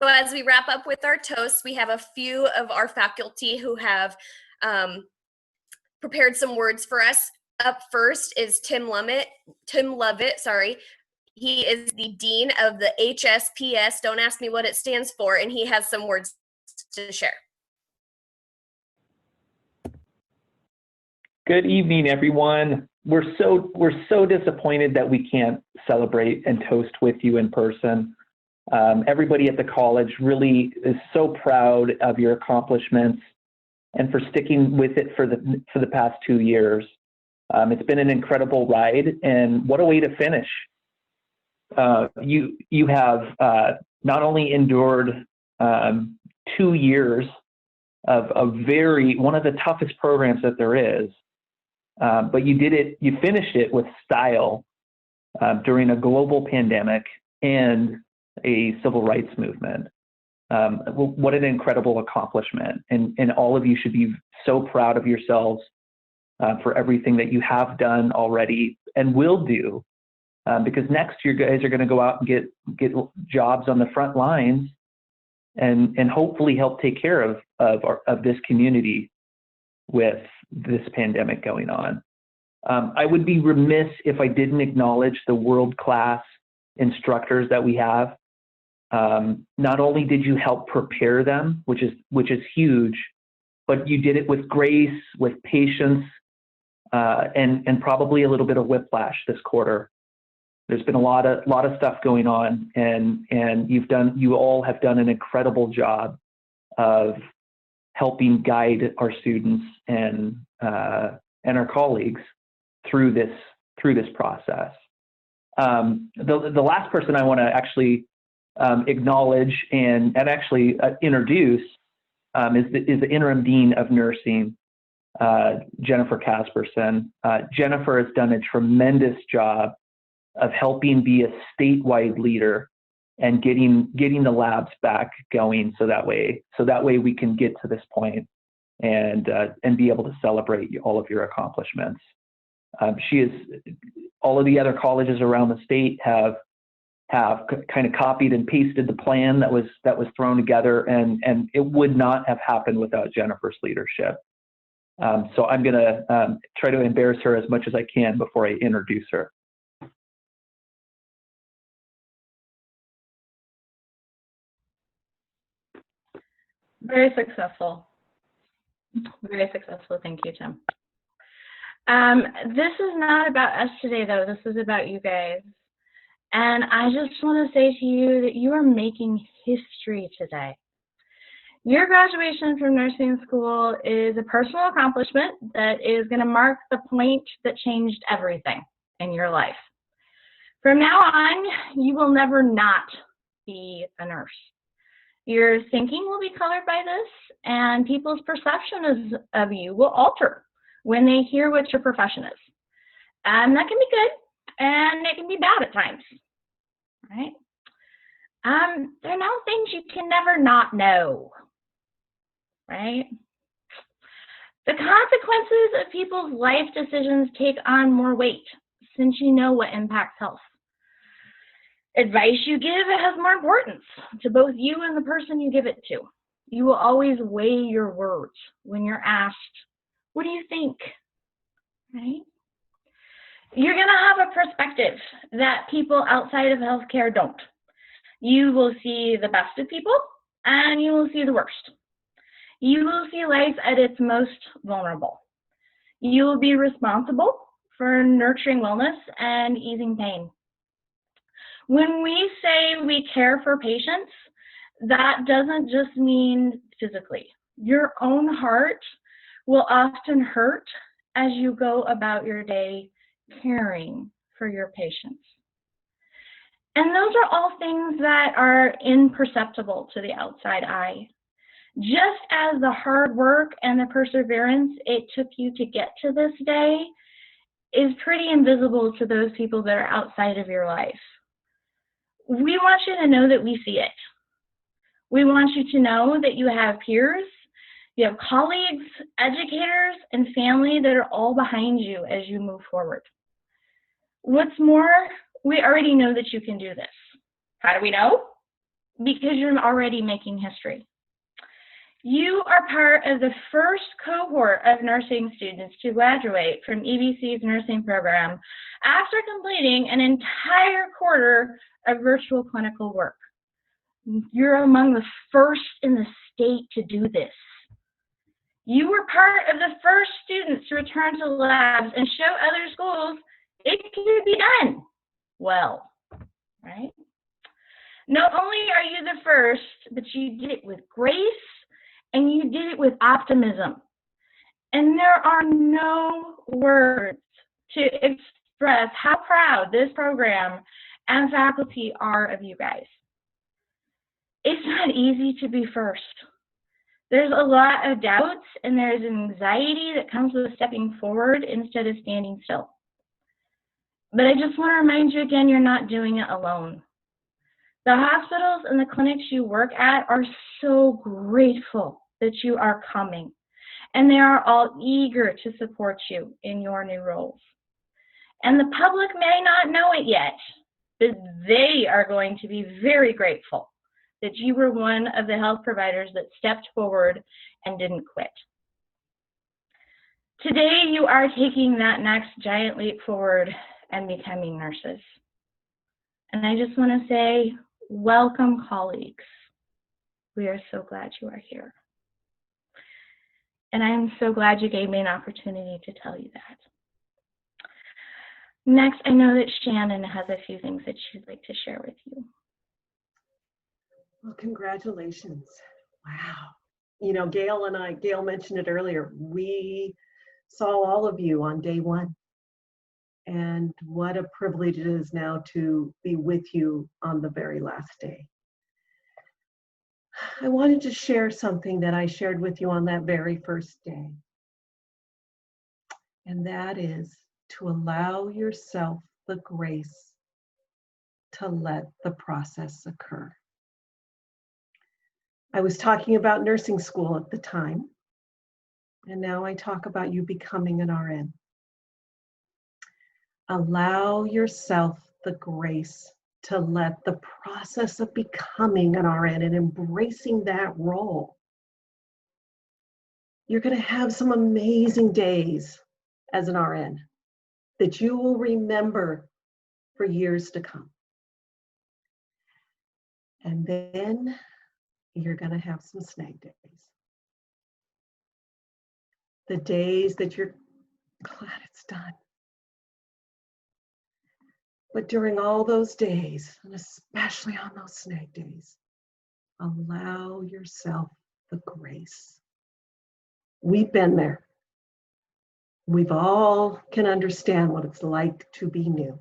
So as we wrap up with our toasts, we have a few of our faculty who have prepared some words for us. Up first is Tim Lovett. He is the Dean of the HSPS. Don't ask me what it stands for, and he has some words to share. Good evening, everyone. We're so disappointed that we can't celebrate and toast with you in person. Everybody at the college really is so proud of your accomplishments and for sticking with it for the past 2 years. It's been an incredible ride, and what a way to finish. You have not only endured 2 years of one of the toughest programs that there is, but you finished it with style during a global pandemic and a civil rights movement. What an incredible accomplishment. And all of you should be so proud of yourselves for everything that you have done already and will do, because next you guys are going to go out and get jobs on the front lines and hopefully help take care of this community with this pandemic going on. I would be remiss if I didn't acknowledge the world-class instructors that we have. Not only did you help prepare them, which is huge, but you did it with grace, with patience, and probably a little bit of whiplash this quarter. There's been a lot of stuff going on, and you all have done an incredible job of helping guide our students and our colleagues through this process. The last person I want to actually acknowledge and actually introduce is the interim dean of nursing, Jennifer Casperson. Jennifer has done a tremendous job of helping be a statewide leader and getting the labs back going, so that way we can get to this point and be able to celebrate all of your accomplishments. All of the other colleges around the state have kind of copied and pasted the plan that was thrown together, and it would not have happened without Jennifer's leadership. So I'm going to try to embarrass her as much as I can before I introduce her. Very successful. Very successful. Thank you, Tim. This is not about us today, though. This is about you guys. And I just want to say to you that you are making history today. Your graduation from nursing school is a personal accomplishment that is going to mark the point that changed everything in your life. From now on, you will never not be a nurse. Your thinking will be colored by this, and people's perception of you will alter when they hear what your profession is. And that can be good, and it can be bad at times, right? There are now things you can never not know, right? The consequences of people's life decisions take on more weight since you know what impacts health. Advice you give has more importance to both you and the person you give it to. You will always weigh your words when you're asked, what do you think? Right? You're going to have a perspective that people outside of healthcare don't. You will see the best of people, and you will see the worst. You will see life at its most vulnerable. You will be responsible for nurturing wellness and easing pain. When we say we care for patients, that doesn't just mean physically. Your own heart will often hurt as you go about your day caring for your patients. And those are all things that are imperceptible to the outside eye. Just as the hard work and the perseverance it took you to get to this day is pretty invisible to those people that are outside of your life. We want you to know that we see it. We want you to know that you have peers, you have colleagues, educators, and family that are all behind you as you move forward. What's more, we already know that you can do this. How do we know? Because you're already making history. You are part of the first cohort of nursing students to graduate from EvCC's nursing program after completing an entire quarter of virtual clinical work. You're among the first in the state to do this. You were part of the first students to return to labs and show other schools it can be done well, right? Not only are you the first, but you did it with grace and you did it with optimism. And there are no words to express how proud this program and faculty are of you guys. It's not easy to be first. There's a lot of doubts and there's anxiety that comes with stepping forward instead of standing still. But I just want to remind you again, you're not doing it alone. The hospitals and the clinics you work at are so grateful that you are coming, and they are all eager to support you in your new roles. And the public may not know it yet, but they are going to be very grateful that you were one of the health providers that stepped forward and didn't quit. Today, you are taking that next giant leap forward and becoming nurses. And I just want to say, welcome, colleagues. We are so glad you are here. And I'm so glad you gave me an opportunity to tell you that. Next, I know that Shannon has a few things that she'd like to share with you. Well, congratulations. Wow. You know, Gail mentioned it earlier. We saw all of you on day one. And what a privilege it is now to be with you on the very last day. I wanted to share something that I shared with you on that very first day. And that is to allow yourself the grace to let the process occur. I was talking about nursing school at the time, and now I talk about you becoming an RN. Allow yourself the grace to let the process of becoming an RN and embracing that role. You're going to have some amazing days as an RN that you will remember for years to come. And then you're going to have some snag days. The days that you're glad it's done. But during all those days, and especially on those snag days, allow yourself the grace. We've been there. We've all can understand what it's like to be new.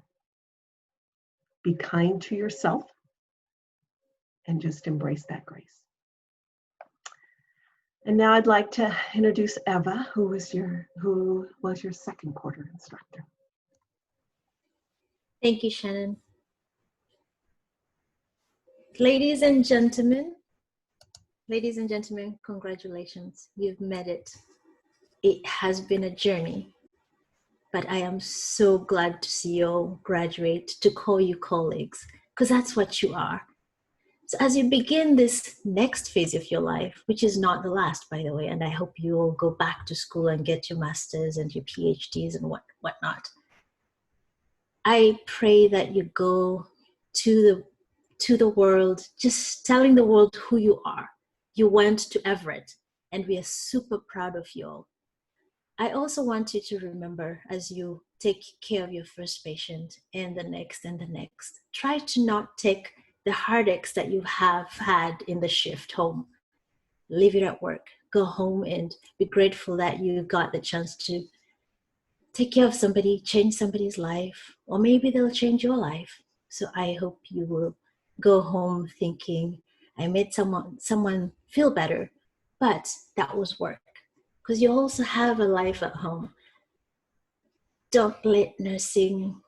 Be kind to yourself and just embrace that grace. And now I'd like to introduce Eva, who was your second quarter instructor. Thank you, Shannon. Ladies and gentlemen, congratulations. You've made it. It has been a journey, but I am so glad to see you all graduate, to call you colleagues, because that's what you are. So as you begin this next phase of your life, which is not the last, by the way, and I hope you all go back to school and get your masters and your PhDs and whatnot. I pray that you go to the world, just telling the world who you are. You went to Everett, and we are super proud of you all. I also want you to remember, as you take care of your first patient and the next, try to not take the heartaches that you have had in the shift home. Leave it at work. Go home and be grateful that you got the chance to take care of somebody, change somebody's life, or maybe they'll change your life. So I hope you will go home thinking, I made someone feel better, but that was work. Because you also have a life at home. Don't let nursing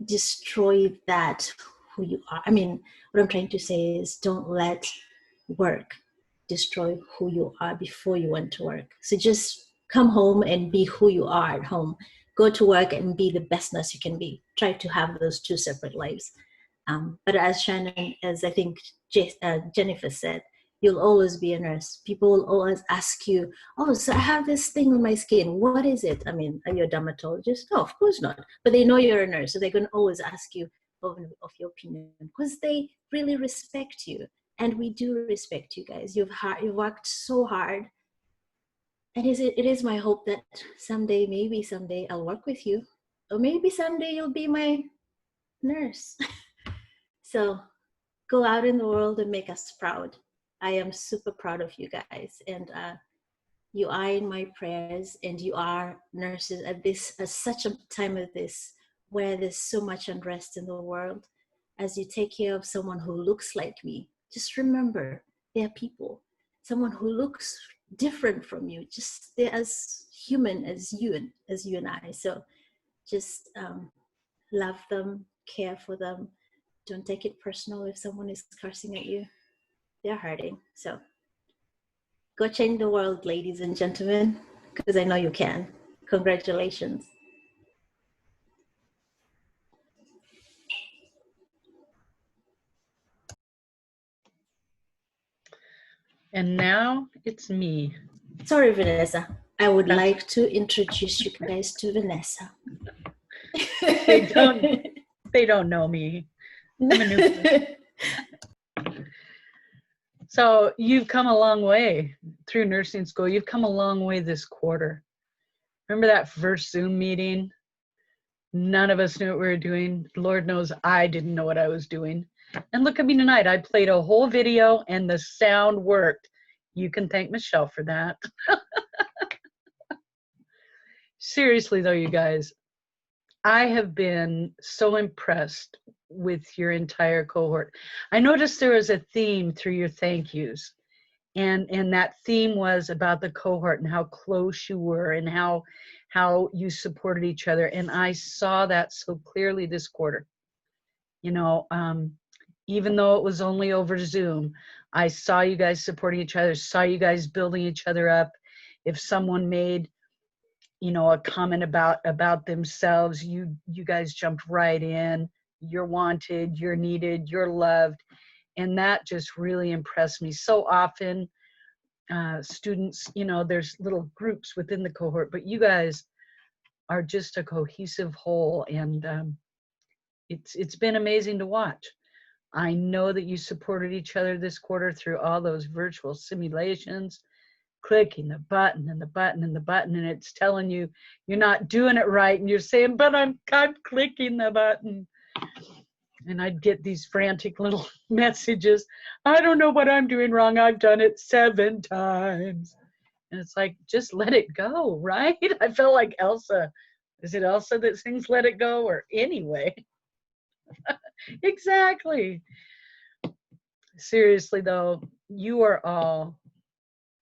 destroy that, who you are. I mean, what I'm trying to say is don't let work destroy who you are before you went to work. So just come home and be who you are at home. Go to work and be the best nurse you can be. Try to have those two separate lives. But as Shannon, as I think Jennifer said, you'll always be a nurse. People will always ask you, oh, so I have this thing on my skin. What is it? I mean, are you a dermatologist? No, of course not. But they know you're a nurse, so they're going to always ask you of your opinion because they really respect you. And we do respect you guys. You've worked so hard. And it is my hope that maybe someday I'll work with you. Or maybe someday you'll be my nurse. So go out in the world and make us proud. I am super proud of you guys. And you are in my prayers, and you are nurses at such a time as this, where there's so much unrest in the world. As you take care of someone who looks like me, just remember they're people. Someone who looks different from you, just they're as human as you and I. So just love them, care for them. Don't take it personal if someone is cursing at you. They're hurting. So go change the world, ladies and gentlemen, because I know you can. Congratulations. And now it's me. Sorry, Vanessa. I would like to introduce you guys to Vanessa. They don't know me. I'm a new person. So you've come a long way through nursing school. You've come a long way this quarter. Remember that first Zoom meeting None of us knew what we were doing. Lord knows I didn't know what I was doing. And look at me tonight. I played a whole video and the sound worked. You can thank Michelle for that. Seriously though, you guys, I have been so impressed with your entire cohort. I noticed there was a theme through your thank yous. And that theme was about the cohort and how close you were and how you supported each other. And I saw that so clearly this quarter. You know, even though it was only over Zoom, I saw you guys supporting each other, saw you guys building each other up. If someone made, you know, a comment about themselves, you guys jumped right in. You're wanted, you're needed, you're loved. And that just really impressed me. So often students, you know, there's little groups within the cohort, but you guys are just a cohesive whole. And it's been amazing to watch. I know that you supported each other this quarter through all those virtual simulations, clicking the button and the button and the button, and it's telling you you're not doing it right, and you're saying, but I'm clicking the button. And I'd get these frantic little messages. I don't know what I'm doing wrong. I've done it 7 times. And it's like, just let it go, right? I felt like Elsa. Is it Elsa that sings Let It Go? Or anyway. Exactly. Seriously though, you are all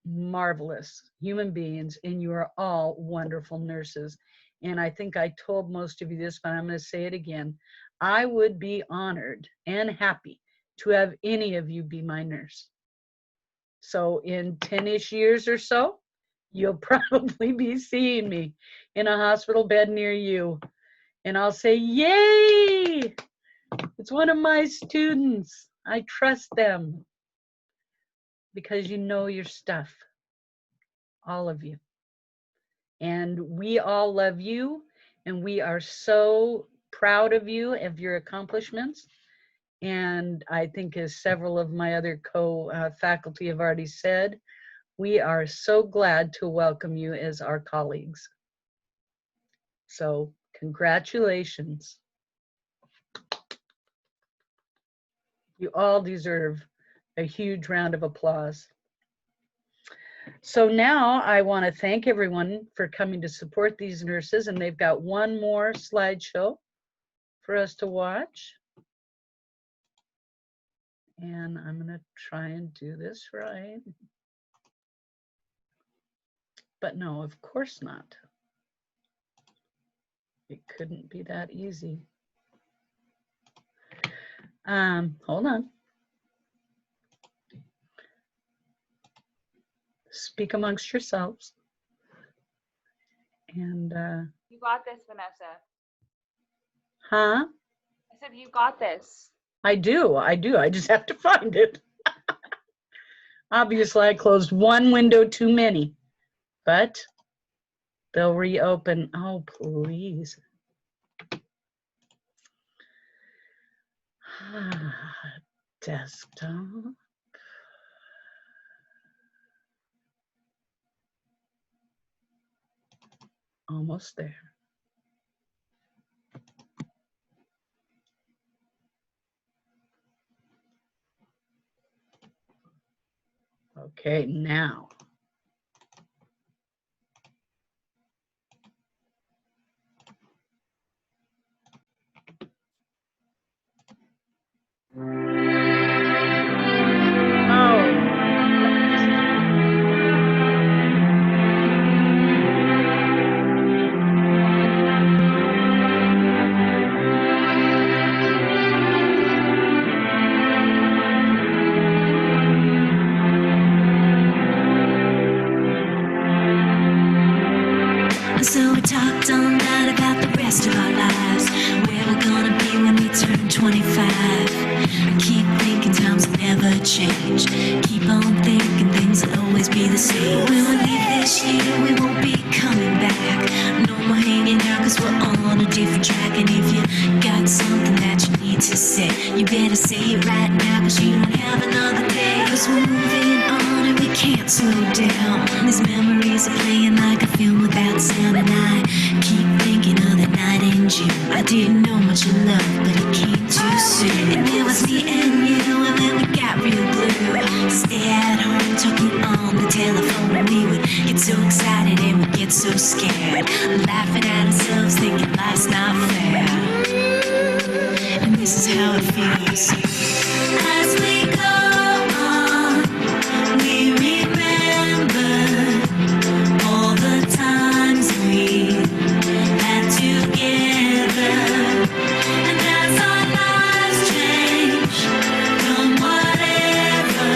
marvelous human beings and you are all wonderful nurses. And I think I told most of you this, but I'm going to say it again. I would be honored and happy to have any of you be my nurse. So in 10-ish years or so, you'll probably be seeing me in a hospital bed near you. And I'll say, yay! It's one of my students. I trust them because you know your stuff, all of you. And we all love you, and we are so proud of you, of your accomplishments. And I think, as several of my other faculty have already said, we are so glad to welcome you as our colleagues. So congratulations. You all deserve a huge round of applause. So now I want to thank everyone for coming to support these nurses, and they've got one more slideshow for us to watch. And I'm going to try and do this right. But no, of course not. It couldn't be that easy. Hold on. Speak amongst yourselves. And you got this, Vanessa. Huh? I said you got this. I do. I just have to find it. Obviously, I closed one window too many, but they'll reopen. Oh, please. Desktop. Almost there. Okay, now. So we talked all night about the rest of our lives, where we're gonna be when we turn 25. I keep thinking times will never change. Keep on thinking things will always be the same. When we leave this year, we won't be coming back. No more hanging out, cause we're on a different track. And if you got something that you need to say, you better say it right now, cause you don't have another day. Cause we're moving on and we can't slow down. These memories are playing like a film without sound. And I keep thinking of that night in in June. I didn't know much of love, but it came too soon. And it was me and you, and then we got real blue. Stay at home, talking on the telephone, and we would get so excited and we'd get so scared, laughing at ourselves, thinking life's not fair. And this is how it feels. As we go on, we remember all the times we had together. And as our lives change from whatever,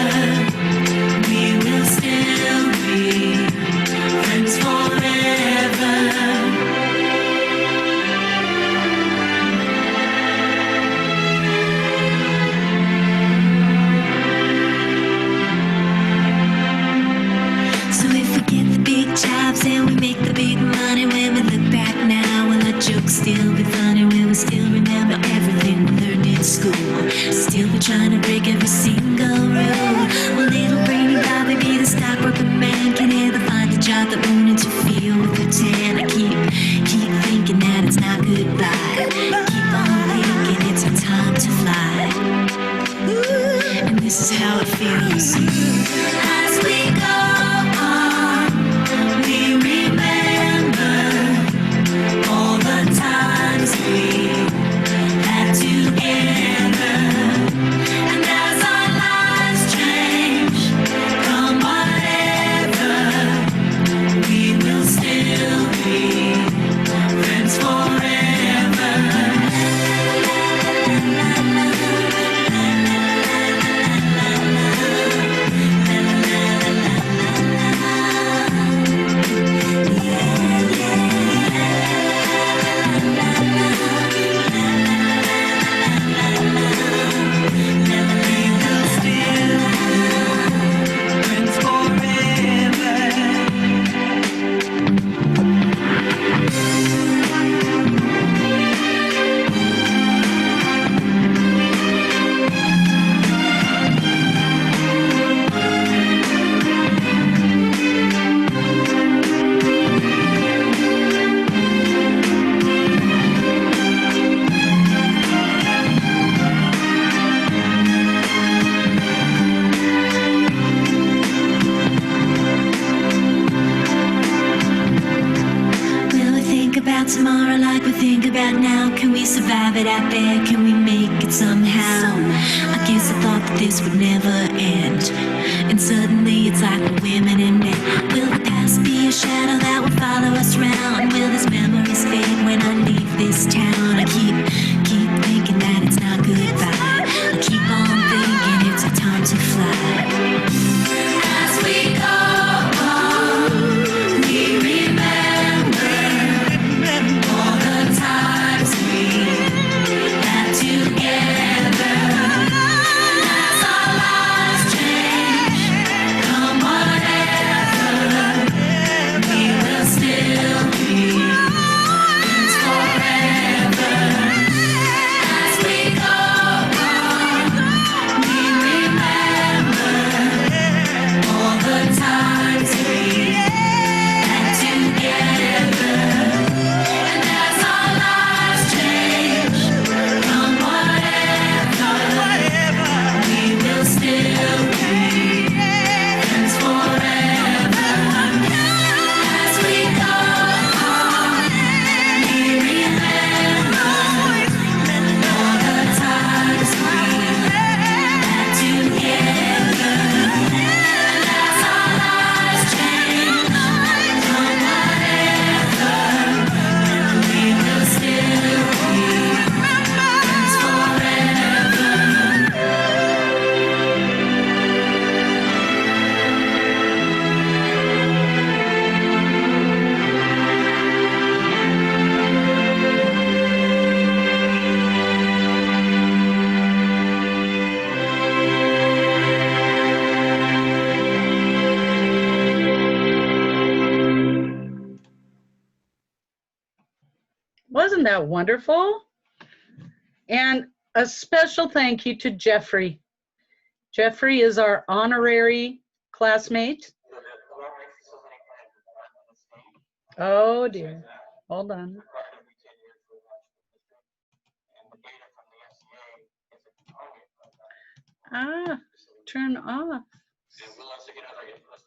we will still be friends forever. So if we get the big jobs and we make the big money, when we look back now, will our jokes still be funny? Will we still remember everything we learned in school? Still be trying to break every single rule? Will little brainy Bobby be the stockbroker man? Can ever find a job that won't interfere with her tan? I keep thinking that it's not goodbye. Keep on thinking it's our time to fly. And this is how it feels. As we go on, we remember all the times we had together. And as our lives change from whatever, we will still be friends forever. Tomorrow like we think about now. Can we survive it out there? Can we make it somehow? I guess I thought that this would never end, and suddenly it's like we're women and men. Will the past be a shadow that will follow us round? Will these memories fade when I leave this town? I keep thinking that it's not goodbye. I keep on thinking it's our time to fly. As we go on, we remember all the times we had together. As our lives change from whatever, we will still be friends forever. As we go on, we remember all the times we had together. And as our lives change from whatever, we will still be friends forever. As we go on, we remember all the times we had together. And as our lives change from whatever, we will still be friends forever. Wasn't that wonderful? And a special thank you to Jeffrey. Jeffrey is our honorary classmate. Oh dear, hold on. Turn off.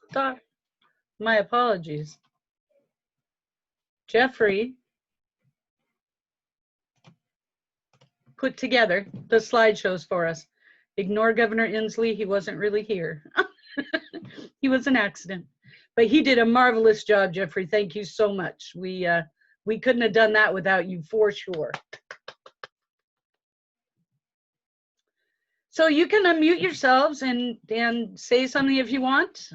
Stop. My apologies. Jeffrey put together the slideshows for us. Ignore Governor Inslee, he wasn't really here. He was an accident. But he did a marvelous job, Jeffrey. Thank you so much. We couldn't have done that without you, for sure. So you can unmute yourselves and say something if you want.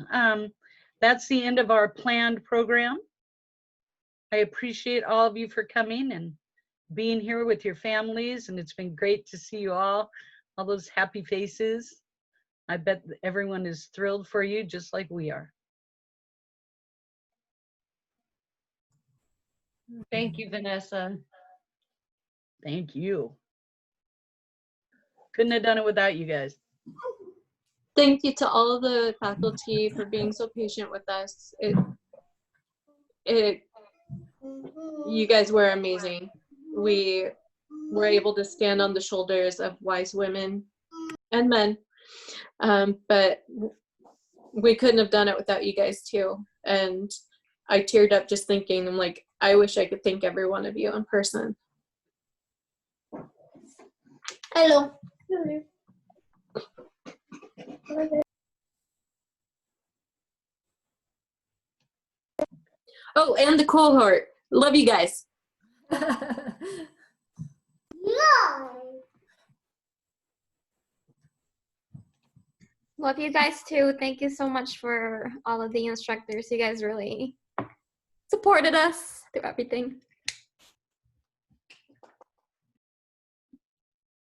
That's the end of our planned program. I appreciate all of you for coming and being here with your families, and it's been great to see you all those happy faces. I bet everyone is thrilled for you, just like we are. Thank you, Vanessa. Thank you. Couldn't have done it without you guys. Thank you to all of the faculty for being so patient with us. You guys were amazing. We were able to stand on the shoulders of wise women and men, but we couldn't have done it without you guys too. And I teared up just thinking, I'm like, I wish I could thank every one of you in person. Hello. Oh, and the cohort. Love you guys. Love you guys too. Thank you so much for all of the instructors. You guys really supported us through everything.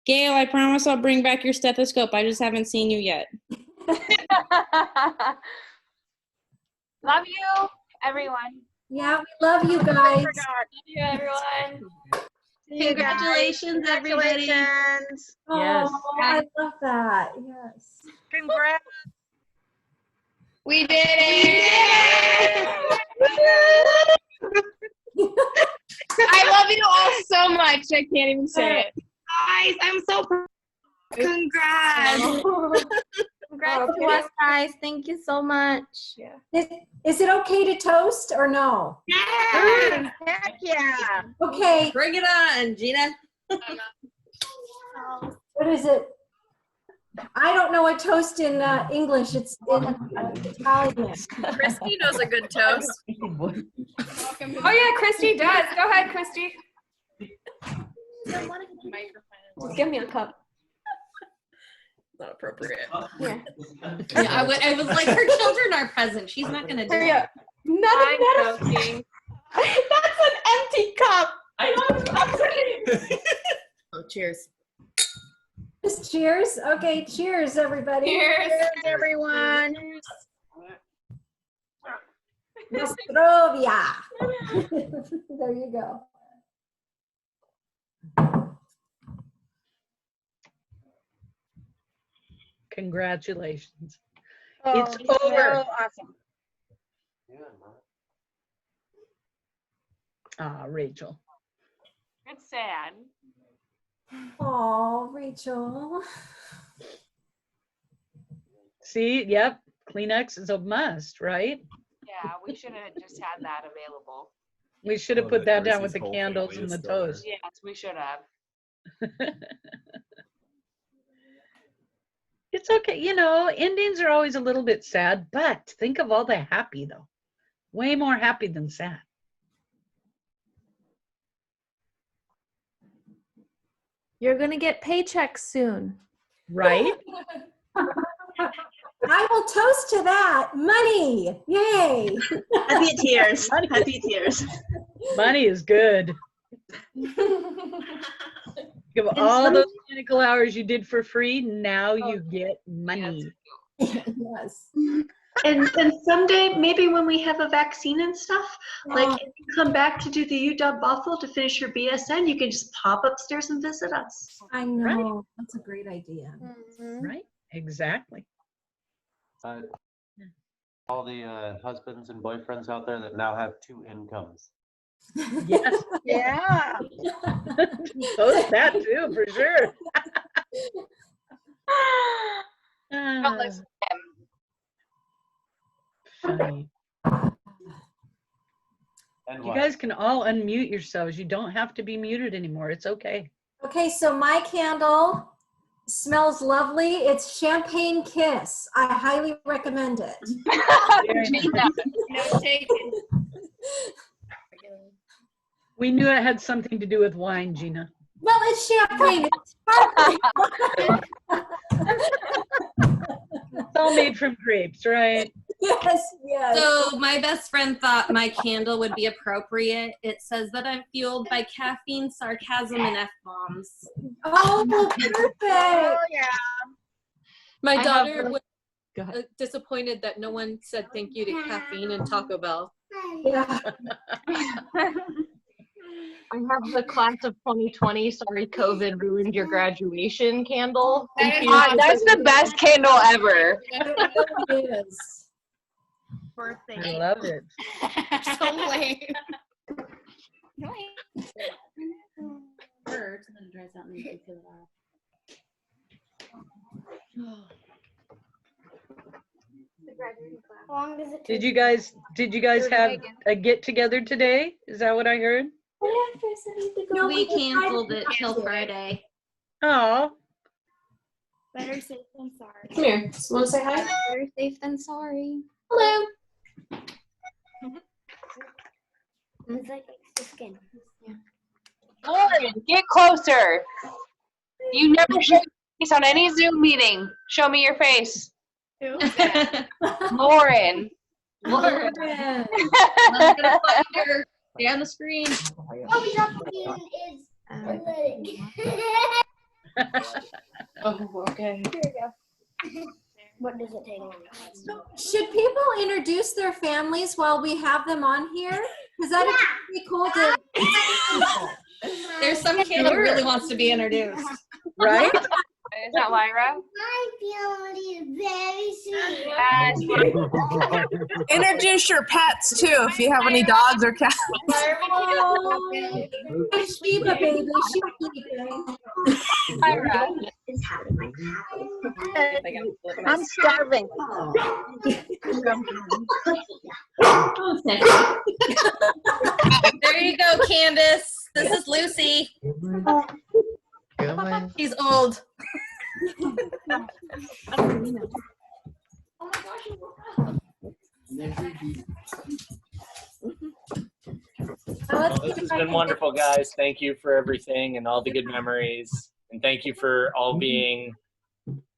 Gail, I promise I'll bring back your stethoscope. I just haven't seen you yet. Love you, everyone. Yeah, we love you guys. Love you, everyone. Congratulations, everybody. Congratulations. Oh, Yes. I love that. Yes. Congrats. We did it. I love you all so much. I can't even say it. Guys, I'm so proud. Congrats. Congrats to us, guys. Thank you so much. Yeah. Is it okay to toast or no? Yeah. Heck yeah. Okay. Bring it on, Gina. What is it? I don't know a toast in English. It's in Italian. Christy knows a good toast. Oh yeah, Christy does. Go ahead, Christy. Just give me a cup. Not appropriate. Yeah. Yeah, I was like, her children are present. She's not gonna do Yeah. it. Not joking. That's an empty cup. I know. Oh, cheers. Just cheers. Okay, cheers, everybody. Cheers, everyone. Nostrovia. There you go. Congratulations. Oh, It's over. So awesome. Ah, Rachel. It's sad. Oh, Rachel. See, yep, Kleenex is a must, right? Yeah, we should have just had that available. We should have put that down with the candles and the toast. Yes, we should have. It's okay, you know, endings are always a little bit sad, but think of all the happy though. Way more happy than sad. You're gonna get paychecks soon. Right? I will toast to that. Money. Yay. Happy tears. Happy tears. Money is good. Give all those clinical hours you did for free, now you get money. Yes. And someday, maybe when we have a vaccine and stuff, like if you come back to do the UW Buffalo to finish your BSN, you can just pop upstairs and visit us. I know. Right. That's a great idea. Right? Exactly. All the husbands and boyfriends out there that now have 2 incomes. Yes. Yeah. Post that too, for sure. Ah, funny. And You what? guys can all unmute yourselves. You don't have to be muted anymore. It's okay. Okay, so my candle smells lovely. It's Champagne Kiss. I highly recommend it. No taken. We knew it had something to do with wine, Gina. Well, it's champagne. It's sparkling. It's all made from grapes, right? Yes, yes. So my best friend thought my candle would be appropriate. It says that I'm fueled by caffeine, sarcasm, and F-bombs. Oh, perfect. Oh, yeah. My I daughter have- was disappointed that no one said thank you to caffeine and Taco Bell. Yeah. I have the class of 2020, sorry COVID ruined your graduation candle. That is Infused with that's the best candle ever. It really is. I love it. So lame. Hurts and then it dries out and you can feel it off. How long does it Did you guys have a get together today? Is that what I heard? We canceled it till Friday. Oh. Better safe than sorry. Come here. Want to say hi? Better safe than sorry. Hello. It's like extra skin. Yeah. Lauren, get closer. You never show your face on any Zoom meeting. Show me your face. Who? Lauren. Lauren. I'm gonna find her. Stay on the screen. Oh, we dropped the bean is Oh, okay. Here we go. What does it take? Should people introduce their families while we have them on here? Because that would be cool to. There's some kid who really wants to be introduced. Right? Is that Lyra? My family is very sweet. Introduce your pets too, if you have any dogs or cats. Sheba, baby. She's sleeping. I'm starving. There you go, Candace. This is Lucy. She's old. Well, this has been wonderful, guys. Thank you for everything and all the good memories. And thank you for all being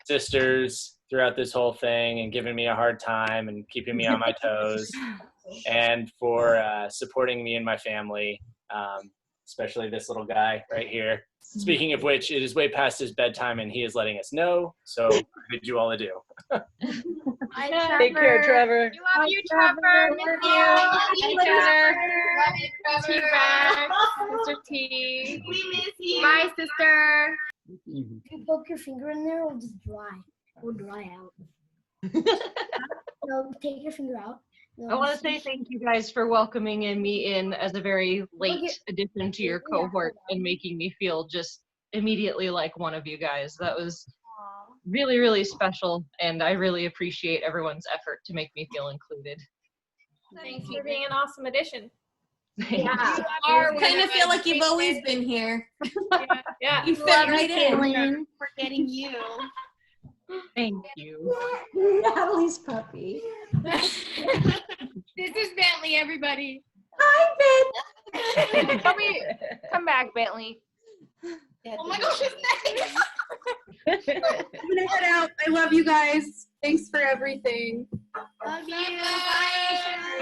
sisters throughout this whole thing and giving me a hard time and keeping me on my toes. And for supporting me and my family, especially this little guy right here. Speaking of which, it is way past his bedtime and he is letting us know. So I bid you all adieu. Take care, Trevor. We love you, Trevor. Miss you. Love you, Trevor. Love you, Trevor. Sister T. We miss you. Bye, sister. If you poke your finger in there, it'll just dry. It will dry out. So take your finger out. I want to say thank you guys for welcoming me in as a very late addition to your cohort and making me feel just immediately like one of you guys. That was really, really special, and I really appreciate everyone's effort to make me feel included. Thanks for being an awesome addition. You kind of feel like you've always been here. Yeah. You fit right in. We're getting you. Thank you. Natalie's puppy. This is Bentley, everybody. Hi, Come back, Bentley. Oh my gosh, his name. I'm gonna head out. I love you guys. Thanks for everything. Love you.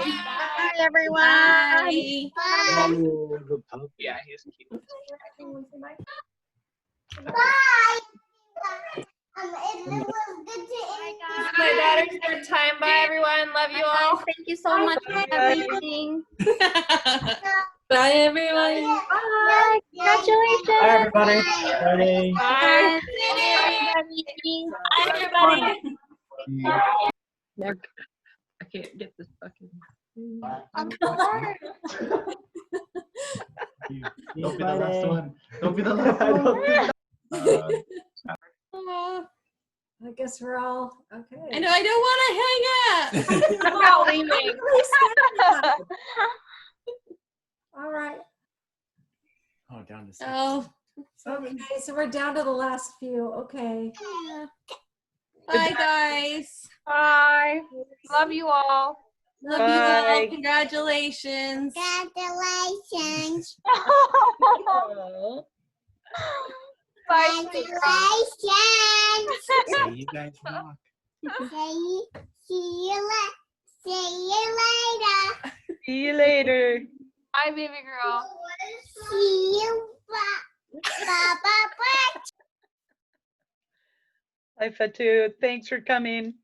Bye, everyone. Bye. Bye. Yeah, he's cute. Bye. My daughter's third time. Bye, everyone. Love you all. Thank you so much for everything. Bye, everyone. Bye. Congratulations. Bye, everybody. Bye. Bye, everybody. Mark, I can't get this fucking. I'm sorry. Don't be the last one. Don't be the last one. Okay. guess we're all okay. I know I don't want to hang I'm out. not leaving. All right. Oh, down to 6. Oh. Okay, so we're down to the last few. Okay. Bye, guys. Bye. Love you all. Love you all. Congratulations. Congratulations. Bye. Congratulations. Say you guys rock. See you later. See you later. Bye, baby girl. See you. Bye. Hi, Fatu. Thanks for coming.